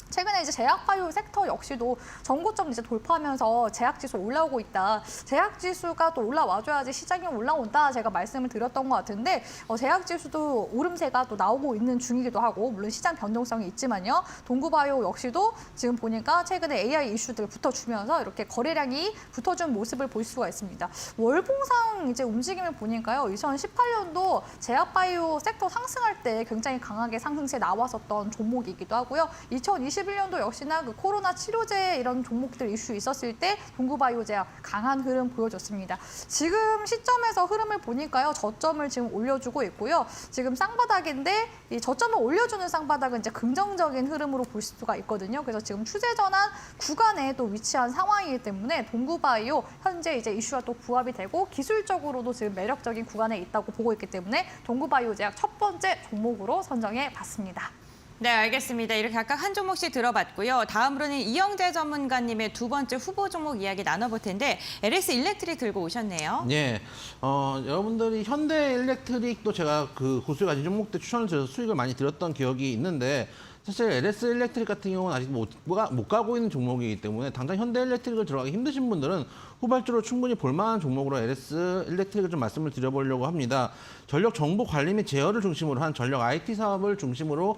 최근에 이제 제약바이오 섹터 역시도 전고점 이제 돌파하면서 제약지수 올라오고 있다. 제약지수가 또 올라와줘야지 시장이 올라온다. 제가 말씀을 드렸던 것 같은데 제약지수도 오름세가 또 나오고 있는 중이기도 하고 물론 시장 변동성이 있지만요. 동구바이오 역시도 지금 보니까 최근에 AI 이슈들 붙어주면서 이렇게 거래량이 붙어준 모습을 볼 수가 있습니다. 월봉상 이제 움직임을 보니까요. 2018년도 제약바이오 섹터 상승할 때 굉장히 강하게 상승세 나왔었던 종목이기도 하고요. 2021년도 역시나 그 코로나 치료제 이런 종목들 이슈 있었을 때 동구바이오제약 강한 흐름 보여줬습니다. 지금 시점에서 흐름을 보니까요. 저점을 지금 올려주고 있고요. 지금 쌍바닥인데 이 저점을 올려주는 쌍바닥은 이제 긍정적인 흐름으로 볼 수가 있거든요. 그래서 지금 추세 전환 구간에 또 위치한 상황이기 때문에 동구바이오 현재 이제 이슈와 또 부합이 되고 기술적으로도 지금 매력적인 구간에 있다고 보고 있기 때문에 동구바이오제약 첫 번째 종목으로 선정해 봤습니다. 네, 알겠습니다. 이렇게 각각 한 종목씩 들어봤고요. 다음으로는 이영재 전문가님의 두 번째 후보 종목 이야기 나눠볼 텐데 LS 일렉트릭 들고 오셨네요. 네, 여러분들이 현대 일렉트릭도 제가 그 고수에 가진 종목들 추천을 드려서 수익을 많이 드렸던 기억이 있는데 사실 LS 일렉트릭 같은 경우는 아직 못 가고 있는 종목이기 때문에 당장 현대 일렉트릭을 들어가기 힘드신 분들은 후발주로 충분히 볼만한 종목으로 LS 일렉트릭을 좀 말씀을 드려보려고 합니다. 전력 정보 관리 및 제어를 중심으로 한 전력 IT 사업을 중심으로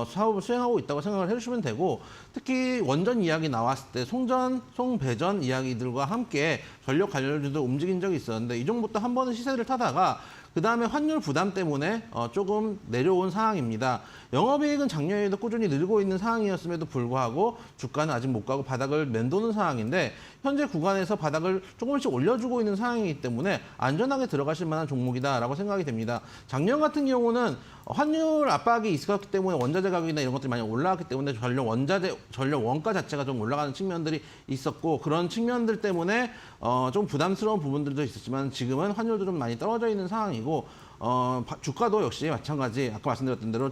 사업을 수행하고 있다고 생각을 해주시면 되고 특히 원전 이야기 나왔을 때 송전, 송배전 이야기들과 함께 전력 관련주도 움직인 적이 있었는데 이 종목도 한 번은 시세를 타다가 그다음에 환율 부담 때문에 조금 내려온 상황입니다. 영업이익은 작년에도 꾸준히 늘고 있는 상황이었음에도 불구하고 주가는 아직 못 가고 바닥을 맴도는 상황인데 현재 구간에서 바닥을 조금씩 올려주고 있는 상황이기 때문에 안전하게 들어가실 만한 종목이다라고 생각이 됩니다. 작년 같은 경우는 환율 압박이 있었기 때문에 원자재 가격이나 이런 것들이 많이 올라왔기 때문에 전력 원가 자체가 좀 올라가는 측면들이 있었고 그런 측면들 때문에 좀 부담스러운 부분들도 있었지만 지금은 환율도 좀 많이 떨어져 있는 상황이고 주가도 역시 마찬가지 아까 말씀드렸던 대로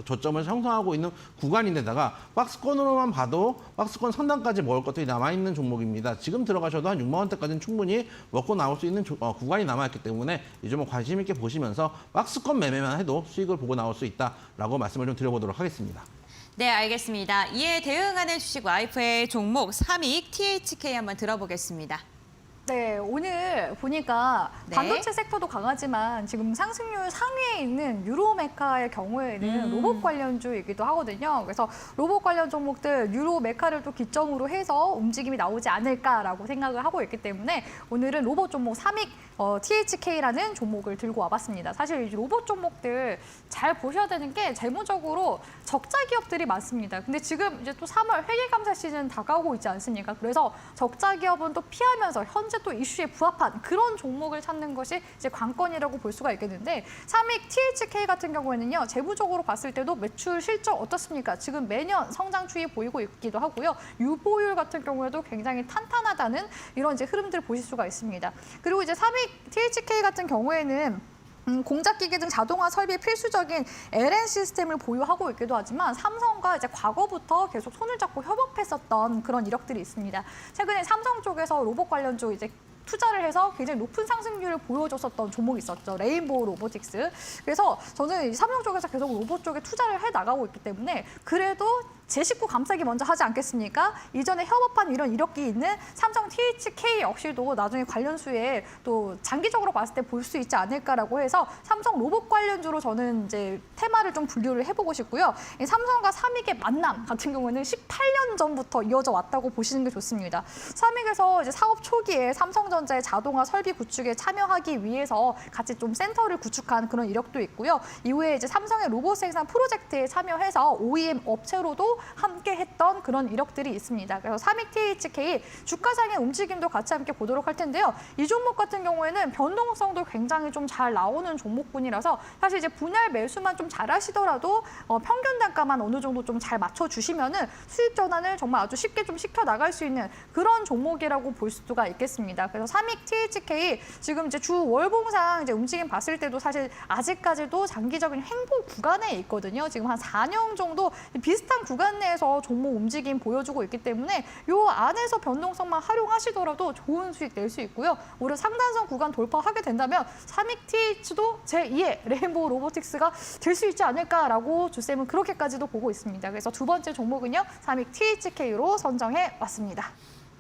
저점을 형성하고 있는 구간인데다가 박스권으로만 봐도 박스권 상단까지 먹을 것들이 남아있는 종목입니다. 지금 들어가셔도 한 6만 원대까지는 충분히 먹고 나올 수 있는 구간이 남아있기 때문에 이 종목 관심 있게 보시면서 박스권 매매만 해도 수익을 보고 나올 수 있다라고 말씀을 좀 드려보도록 하겠습니다. 네, 알겠습니다. 이에 대응하는 주식 와이프의 종목 3위 THK 한번 들어보겠습니다. 네, 오늘 보니까 네. 반도체 섹터도 강하지만 지금 상승률 상위에 있는 유로메카의 경우에는 로봇 관련주이기도 하거든요. 그래서 로봇 관련 종목들 유로메카를 또 기점으로 해서 움직임이 나오지 않을까라고 생각을 하고 있기 때문에 오늘은 로봇 종목 3위 THK라는 종목을 들고 와봤습니다. 사실 이 로봇 종목들 잘 보셔야 되는 게 재무적으로 적자 기업들이 많습니다. 근데 지금 이제 또 3월 회계감사 시즌 다가오고 있지 않습니까? 그래서 적자 기업은 또 피하면서 현재 또 이슈에 부합한 그런 종목을 찾는 것이 이제 관건이라고 볼 수가 있겠는데 3위 THK 같은 경우에는요. 재무적으로 봤을 때도 매출 실적 어떻습니까? 지금 매년 성장 추이 보이고 있기도 하고요. 유보율 같은 경우에도 굉장히 탄탄하다는 이런 이제 흐름들을 보실 수가 있습니다. 그리고 이제 3위 THK 같은 경우에는 공작기계 등 자동화 설비에 필수적인 LN 시스템을 보유하고 있기도 하지만 삼성과 이제 과거부터 계속 손을 잡고 협업했었던 그런 이력들이 있습니다. 최근에 삼성 쪽에서 로봇 관련주 이제 투자를 해서 굉장히 높은 상승률을 보여줬었던 종목이 있었죠. 레인보우 로보틱스. 그래서 저는 삼성 쪽에서 계속 로봇 쪽에 투자를 해 나가고 있기 때문에 그래도 제 식구 감싸기 먼저 하지 않겠습니까? 이전에 협업한 이런 이력이 있는 삼성 THK 역시도 나중에 관련주에 또 장기적으로 봤을 때 볼 수 있지 않을까라고 해서 삼성 로봇 관련주로 저는 이제 테마를 좀 분류를 해보고 싶고요. 이 삼성과 삼익의 만남 같은 경우는 18년 전부터 이어져 왔다고 보시는 게 좋습니다. 삼익에서 이제 사업 초기에 삼성전자의 자동화 설비 구축에 참여하기 위해서 같이 좀 센터를 구축한 그런 이력도 있고요. 이후에 이제 삼성의 로봇 생산 프로젝트에 참여해서 OEM 업체로도 함께 했던 그런 이력들이 있습니다. 그래서 삼익 THK 주가상의 움직임도 같이 함께 보도록 할 텐데요. 이 종목 같은 경우에는 변동성도 굉장히 좀 잘 나오는 종목군이라서 사실 이제 분할 매수만 좀 잘 하시더라도 평균 단가만 어느 정도 좀 잘 맞춰주시면은 수익 전환을 정말 아주 쉽게 좀 시켜 나갈 수 있는 그런 종목이라고 볼 수가 있겠습니다. 그래서 삼익 THK 지금 이제 주 월봉상 이제 움직임 봤을 때도 사실 아직까지도 장기적인 횡보 구간에 있거든요. 지금 한 4년 정도 비슷한 구간 내에서 종목 움직임 보여주고 있기 때문에 이 안에서 변동성만 활용하시더라도 좋은 수익 낼 수 있고요. 오히려 상단선 구간 돌파하게 된다면 삼익 TH도 제2의 레인보우 로보틱스가 될 수 있지 않을까라고 주쌤은 그렇게까지도 보고 있습니다. 그래서 두 번째 종목은요. 삼익 THK로 선정해 왔습니다.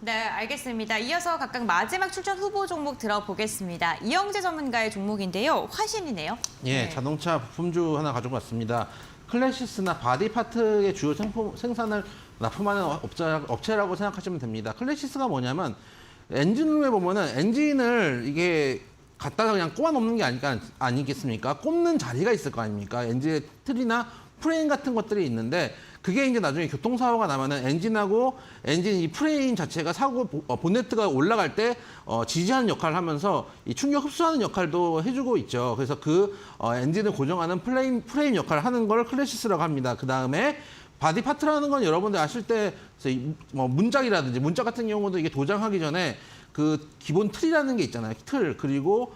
네, 알겠습니다. 이어서 각각 마지막 출전 후보 종목 들어보겠습니다. 이영재 전문가의 종목인데요. 화신이네요. 예, 네. 자동차 부품주 하나 가지고 왔습니다. 클래시스나 바디 파트의 주요 생산을 납품하는 업체라고 생각하시면 됩니다. 클래시스가 뭐냐면 엔진룸에 보면은 엔진을 이게 갖다가 그냥 꼽아 놓는 게 아니겠습니까? 꼽는 자리가 있을 거 아닙니까? 엔진의 틀이나 프레임 같은 것들이 있는데 그게 이제 나중에 교통사고가 나면은 엔진하고 엔진 이 프레임 자체가 본네트가 올라갈 때 지지하는 역할을 하면서 이 충격 흡수하는 역할도 해주고 있죠. 그래서 그 엔진을 고정하는 프레임 역할을 하는 걸 클래시스라고 합니다. 그 다음에 바디 파트라는 건 여러분들 아실 때 문짝이라든지 문짝 같은 경우도 이게 도장하기 전에 그 기본 틀이라는 게 있잖아요. 틀 그리고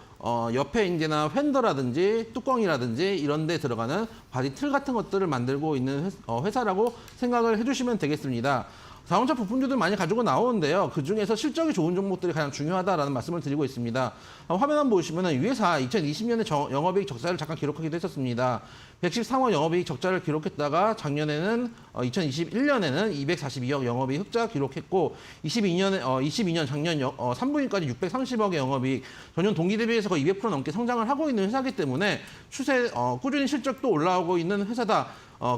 옆에 이제나 팬더라든지 뚜껑이라든지 이런 데 들어가는 바디 틀 같은 것들을 만들고 있는 회사라고 생각을 해주시면 되겠습니다. 자동차 부품주들 많이 가지고 나오는데요. 그중에서 실적이 좋은 종목들이 가장 중요하다라는 말씀을 드리고 있습니다. 화면 한번 보시면 이 회사 2020년에 영업이익 적자를 잠깐 기록하기도 했었습니다. 113억 영업이익 적자를 기록했다가 작년에는 2021년에는 242억 영업이익 흑자 기록했고 22년 작년 3분기까지 630억의 영업이익 전년 동기 대비해서 거의 200% 넘게 성장을 하고 있는 회사이기 때문에 추세 꾸준히 실적도 올라오고 있는 회사다.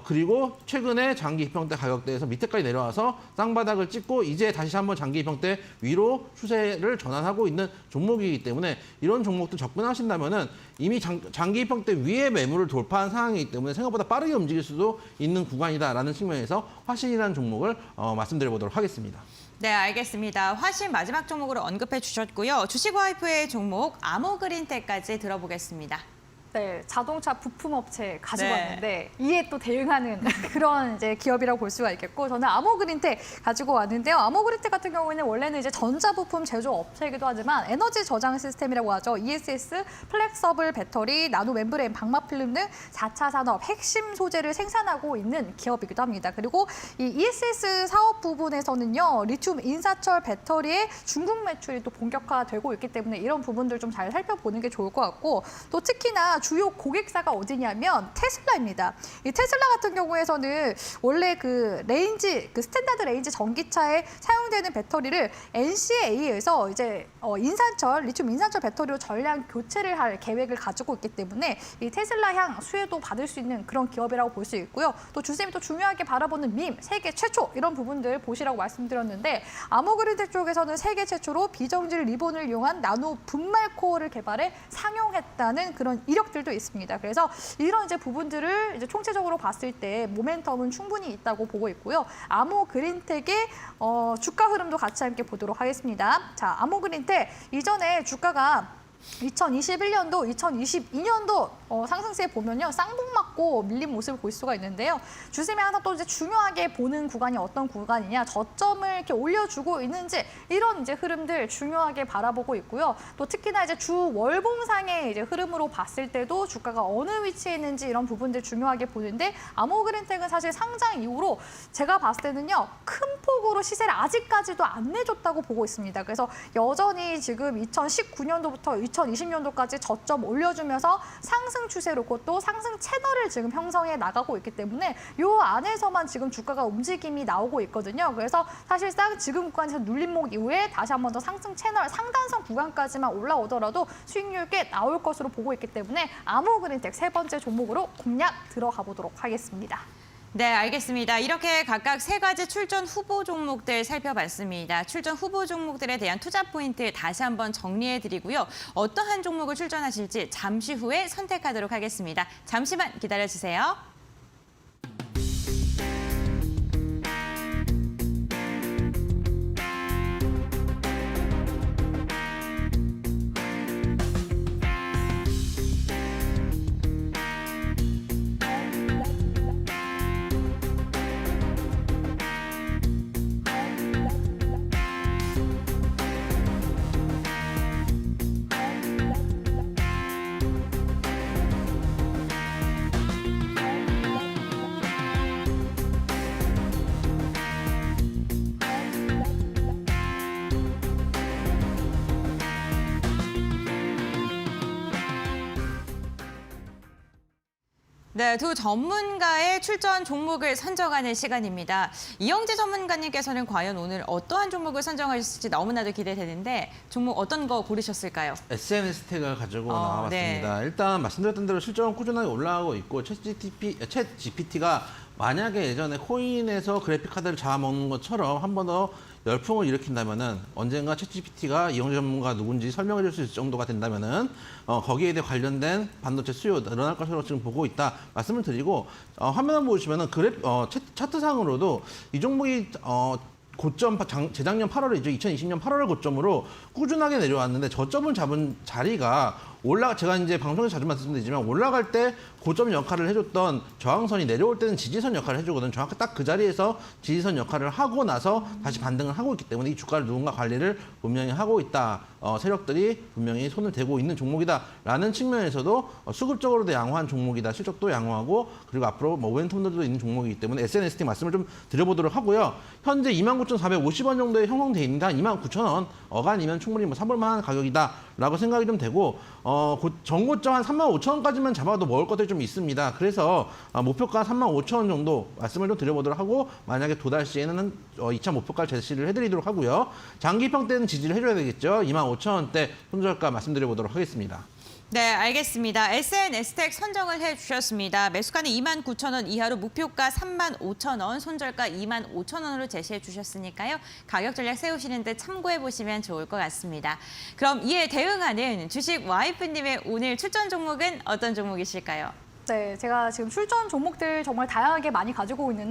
그리고 최근에 장기 입형대 가격대에서 밑에까지 내려와서 쌍바닥을 찍고 이제 다시 한번 장기 입형대 위로 추세를 전환하고 있는 종목이기 때문에 이런 종목들 접근하신다면은 이미 장기 입형대 위에 매물을 돌파한 상황이기 때문에 생각보다 빠르게 움직일 수도 있는 구간이다라는 측면에서 화신이라는 종목을 말씀드려보도록 하겠습니다. 네, 알겠습니다. 화신 마지막 종목으로 언급해 주셨고요. 주식 와이프의 종목 아모그린텍까지 들어보겠습니다. 네, 자동차 부품 업체 가지고 네. 왔는데 이에 또 대응하는 그런 이제 기업이라고 볼 수가 있겠고, 저는 아모그린텍 가지고 왔는데요. 아모그린텍 같은 경우에는 원래는 이제 전자부품 제조 업체이기도 하지만 에너지 저장 시스템이라고 하죠. ESS, 플렉서블 배터리, 나노 멤브레인, 방막 필름 등 4차 산업 핵심 소재를 생산하고 있는 기업이기도 합니다. 그리고 이 ESS 사업 부분에서는요, 리튬 인사철 배터리의 중국 매출이 또 본격화되고 있기 때문에 이런 부분들 좀 잘 살펴보는 게 좋을 것 같고, 또 특히나 주요 고객사가 어디냐면 테슬라입니다. 이 테슬라 같은 경우에서는 원래 그 레인지, 그 스탠다드 레인지 전기차에 사용되는 배터리를 NCA에서 이제 인산철, 리튬 인산철 배터리로 전량 교체를 할 계획을 가지고 있기 때문에 이 테슬라향 수혜도 받을 수 있는 그런 기업이라고 볼 수 있고요. 또 주쌤이 또 중요하게 바라보는 밈, 세계 최초 이런 부분들 보시라고 말씀드렸는데, 아모그린텍 쪽에서는 세계 최초로 비정질 리본을 이용한 나노 분말 코어를 개발해 상용했다는 그런 이력들도 있습니다. 그래서 이런 이제 부분들을 이제 총체적으로 봤을 때 모멘텀은 충분히 있다고 보고 있고요. 아모그린텍의 주가 흐름도 같이 함께 보도록 하겠습니다. 자, 아모그린텍 이전에 주가가 2021년도, 2022년도 상승세 보면요, 쌍봉 맞고 밀린 모습을 볼 수가 있는데요. 주심이 항상 또 이제 중요하게 보는 구간이 어떤 구간이냐, 저점을 이렇게 올려주고 있는지 이런 이제 흐름들 중요하게 바라보고 있고요. 또 특히나 이제 주 월봉상의 이제 흐름으로 봤을 때도 주가가 어느 위치에 있는지 이런 부분들 중요하게 보는데, 아모그린텍은 사실 상장 이후로 제가 봤을 때는요, 큰 폭으로 시세를 아직까지도 안 내줬다고 보고 있습니다. 그래서 여전히 지금 2019년도부터 2020년도까지 저점 올려주면서 상승 추세로, 그것도 상승 채널을 지금 형성해 나가고 있기 때문에 이 안에서만 지금 주가가 움직임이 나오고 있거든요. 그래서 사실상 지금 구간에서 눌림목 이후에 다시 한 번 더 상승 채널 상단선 구간까지만 올라오더라도 수익률 꽤 나올 것으로 보고 있기 때문에 아모그린텍 세 번째 종목으로 공략 들어가 보도록 하겠습니다. 네, 알겠습니다. 이렇게 각각 세 가지 출전 후보 종목들 살펴봤습니다. 출전 후보 종목들에 대한 투자 포인트 다시 한번 정리해드리고요. 어떠한 종목을 출전하실지 잠시 후에 선택하도록 하겠습니다. 잠시만 기다려주세요. 네, 두 전문가의 출전 종목을 선정하는 시간입니다. 이영재 전문가님께서는 과연 오늘 어떠한 종목을 선정하실지 너무나도 기대되는데, 종목 어떤 거 고르셨을까요? SNS택을 가지고 나와봤습니다. 네. 일단 말씀드렸던 대로 실적은 꾸준하게 올라가고 있고, 챗 GPT가 만약에 예전에 코인에서 그래픽 카드를 잡아먹는 것처럼 한 번 더 열풍을 일으킨다면은, 언젠가 챗 GPT가 이영재 전문가 누군지 설명해 줄 수 있을 정도가 된다면은 거기에 대해 관련된 반도체 수요 늘어날 것으로 지금 보고 있다 말씀을 드리고, 화면 한번 보시면은 차트상으로도 이 종목이 고점 재작년 8월이죠. 2020년 8월을 고점으로 꾸준하게 내려왔는데, 저점을 잡은 자리가 제가 이제 방송에서 자주 말씀드리지만, 올라갈 때 고점 역할을 해줬던 저항선이 내려올 때는 지지선 역할을 해주거든요. 정확히 딱 그 자리에서 지지선 역할을 하고 나서 다시 반등을 하고 있기 때문에 이 주가를 누군가 관리를 분명히 하고 있다. 세력들이 분명히 손을 대고 있는 종목이다라는 측면에서도 수급적으로도 양호한 종목이다. 실적도 양호하고, 그리고 앞으로 모멘텀들도 있는 종목이기 때문에 SNST 말씀을 좀 드려보도록 하고요. 현재 29,450원 정도에 형성돼 있는데 29,000원 어간이면 충분히 사볼 만한 가격이다라고 생각이 좀 되고, 전고점 한 35,000원까지만 잡아도 먹을 것들이 좀 있습니다. 그래서 목표가 35,000원 정도 말씀을 좀 드려보도록 하고, 만약에 도달 시에는 2차 목표가를 제시를 해드리도록 하고요. 장기평 때는 지지를 해줘야 되겠죠. 25,000원대 손절가 말씀드려보도록 하겠습니다. 네, 알겠습니다. SNS택 선정을 해주셨습니다. 매수가는 29,000원 이하로 목표가 35,000원, 손절가 25,000원으로 제시해 주셨으니까요. 가격 전략 세우시는 데 참고해 보시면 좋을 것 같습니다. 그럼 이에 대응하는 주식 와이프님의 오늘 출전 종목은 어떤 종목이실까요? 네, 제가 지금 출전 종목들 정말 다양하게 많이 가지고 오고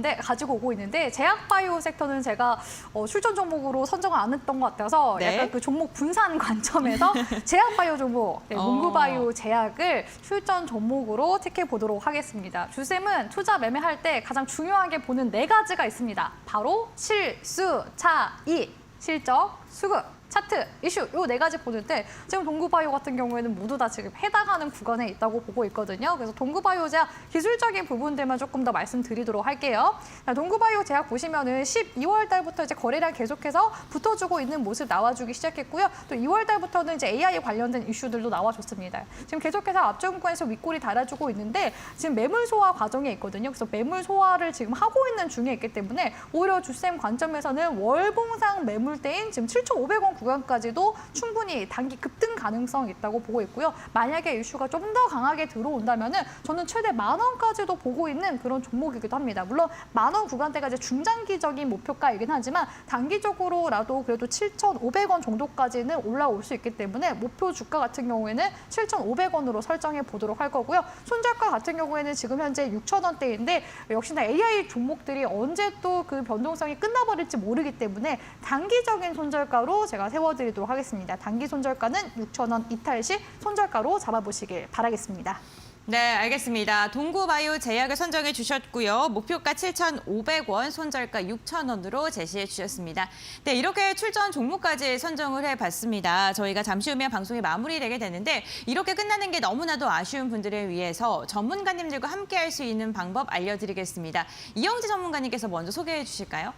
있는데 제약바이오 섹터는 제가 출전 종목으로 선정을 안 했던 것 같아서 네. 약간 그 종목 분산 관점에서 제약바이오 종목, 몽구바이오 제약을 출전 종목으로 택해 보도록 하겠습니다. 주쌤은 투자 매매할 때 가장 중요하게 보는 4가지가 있습니다. 바로 실수, 차이, 실적, 수급, 차트, 이슈 요 4가지 보는데 지금 동구바이오 같은 경우에는 모두 다 지금 해당하는 구간에 있다고 보고 있거든요. 그래서 동구바이오 제약 기술적인 부분들만 조금 더 말씀드리도록 할게요. 동구바이오 제약 보시면은 12월 달부터 이제 거래량 계속해서 붙어주고 있는 모습 나와주기 시작했고요. 또 2월 달부터는 이제 AI 관련된 이슈들도 나와줬습니다. 지금 계속해서 앞전구간에서 윗골이 달아주고 있는데 지금 매물 소화 과정에 있거든요. 그래서 매물 소화를 지금 하고 있는 중에 있기 때문에 오히려 주쌤 관점에서는 월봉상 매물대인 지금 7,500원 구간까지도 충분히 단기 급등 가능성이 있다고 보고 있고요. 만약에 이슈가 좀 더 강하게 들어온다면은 저는 최대 10,000원까지도 보고 있는 그런 종목이기도 합니다. 물론 10,000원 구간대가 이제 중장기적인 목표가이긴 하지만 단기적으로라도 그래도 7,500원 정도까지는 올라올 수 있기 때문에 목표 주가 같은 경우에는 7,500원으로 설정해 보도록 할 거고요. 손절가 같은 경우에는 지금 현재 6,000원대인데 역시나 AI 종목들이 언제 또 그 변동성이 끝나버릴지 모르기 때문에 단기적인 손절가로 제가 세워드리도록 하겠습니다. 단기 손절가는 6,000원 이탈 시 손절가로 잡아보시길 바라겠습니다. 네, 알겠습니다. 동구바이오 제약을 선정해 주셨고요. 목표가 7,500원, 손절가 6,000원으로 제시해 주셨습니다. 네, 이렇게 출전 종목까지 선정을 해봤습니다. 저희가 잠시 후면 방송이 마무리되게 되는데 이렇게 끝나는 게 너무나도 아쉬운 분들을 위해서 전문가님들과 함께 할 수 있는 방법 알려드리겠습니다. 이영지 전문가님께서 먼저 소개해 주실까요?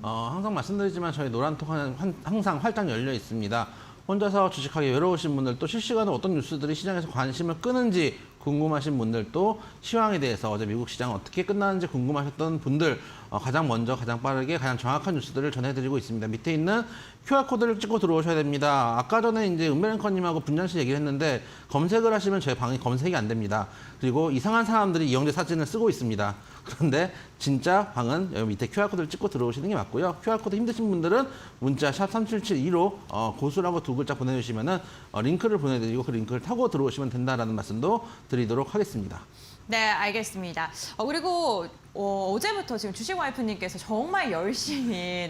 항상 말씀드리지만 저희 노란통은 항상 활짝 열려 있습니다. 혼자서 주식하기 외로우신 분들 또 실시간으로 어떤 뉴스들이 시장에서 관심을 끄는지 궁금하신 분들도 시황에 대해서 어제 미국 시장 어떻게 끝나는지 궁금하셨던 분들 가장 먼저 가장 빠르게 가장 정확한 뉴스들을 전해드리고 있습니다. 밑에 있는 QR코드를 찍고 들어오셔야 됩니다. 아까 전에 이제 은배랭커님하고 분장 씨 얘기를 했는데 검색을 하시면 저희 방이 검색이 안 됩니다. 그리고 이상한 사람들이 이영재 사진을 쓰고 있습니다. 그런데 진짜 방은 여기 밑에 QR코드를 찍고 들어오시는 게 맞고요. QR코드 힘드신 분들은 문자 샵 3772로 고수라고 2글자 보내주시면은 링크를 보내드리고 그 링크를 타고 들어오시면 된다라는 말씀도 드리도록 하겠습니다. 네, 알겠습니다. 그리고 어제부터 지금 주식 와이프님께서 정말 열심히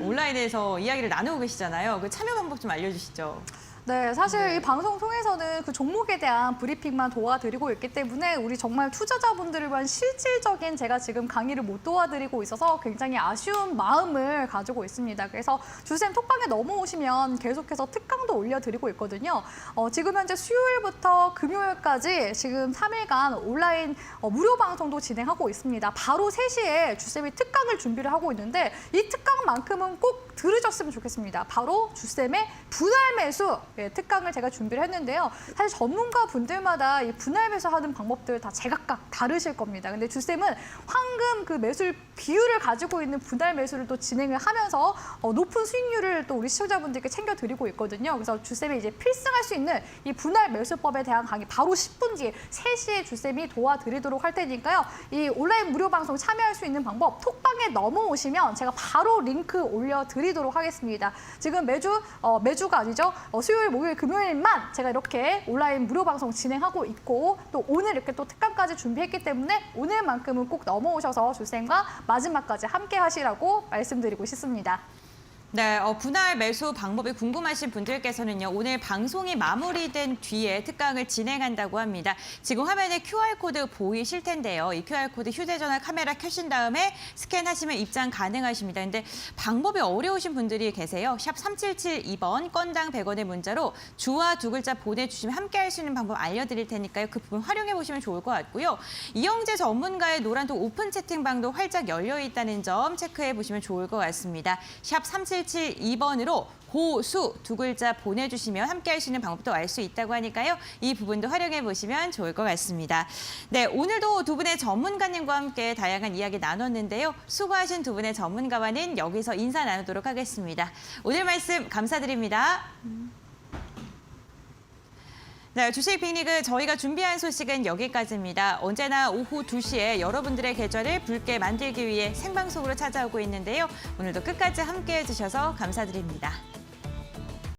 온라인에서 이야기를 나누고 계시잖아요. 그 참여 방법 좀 알려주시죠. 네, 사실 이 방송 통해서는 그 종목에 대한 브리핑만 도와드리고 있기 때문에 우리 정말 투자자분들을 위한 실질적인 제가 지금 강의를 못 도와드리고 있어서 굉장히 아쉬운 마음을 가지고 있습니다. 그래서 주쌤 톡방에 넘어오시면 계속해서 특강도 올려드리고 있거든요. 지금 현재 수요일부터 금요일까지 지금 3일간 온라인 무료 방송도 진행하고 있습니다. 바로 3시에 주쌤이 특강을 준비를 하고 있는데 이 특강만큼은 꼭 들으셨으면 좋겠습니다. 바로 주쌤의 분할 매수 특강을 제가 준비를 했는데요. 사실 전문가 분들마다 이 분할 매수하는 방법들 다 제각각 다르실 겁니다. 근데 주쌤은 황금 그 매수 비율을 가지고 있는 분할 매수를 또 진행을 하면서 높은 수익률을 또 우리 시청자분들께 챙겨드리고 있거든요. 그래서 주쌤이 이제 필승할 수 있는 이 분할 매수법에 대한 강의 바로 10분 뒤에 3시에 주쌤이 도와드리도록 할 테니까요. 이 온라인 무료 방송 참여할 수 있는 방법 톡방에 넘어오시면 제가 바로 링크 올려드리도록 하겠습니다. 지금 매주가 아니죠. 수요일, 목요일, 금요일만 제가 이렇게 온라인 무료 방송 진행하고 있고 또 오늘 이렇게 또 특강까지 준비했기 때문에 오늘만큼은 꼭 넘어오셔서 주쌤과 마지막까지 함께 하시라고 말씀드리고 싶습니다. 네, 분할 매수 방법이 궁금하신 분들께서는요. 오늘 방송이 마무리된 뒤에 특강을 진행한다고 합니다. 지금 화면에 QR코드 보이실 텐데요. 이 QR코드 휴대전화 카메라 켜신 다음에 스캔하시면 입장 가능하십니다. 근데 방법이 어려우신 분들이 계세요. 샵 3772번 건당 100원의 문자로 주와 2글자 보내주시면 함께 할 수 있는 방법 알려드릴 테니까요. 그 부분 활용해 보시면 좋을 것 같고요. 이영재 전문가의 노란톡 오픈 채팅방도 활짝 열려 있다는 점 체크해 보시면 좋을 것 같습니다. 샵 3772번으로 고수 2글자 보내주시면 함께 할 수 있는 방법도 알 수 있다고 하니까요. 이 부분도 활용해 보시면 좋을 것 같습니다. 네, 오늘도 두 분의 전문가님과 함께 다양한 이야기 나눴는데요. 수고하신 두 분의 전문가와는 여기서 인사 나누도록 하겠습니다. 오늘 말씀 감사드립니다. 네, 주식 빅리그 저희가 준비한 소식은 여기까지입니다. 언제나 오후 2시에 여러분들의 계좌를 붉게 만들기 위해 생방송으로 찾아오고 있는데요. 오늘도 끝까지 함께해 주셔서 감사드립니다.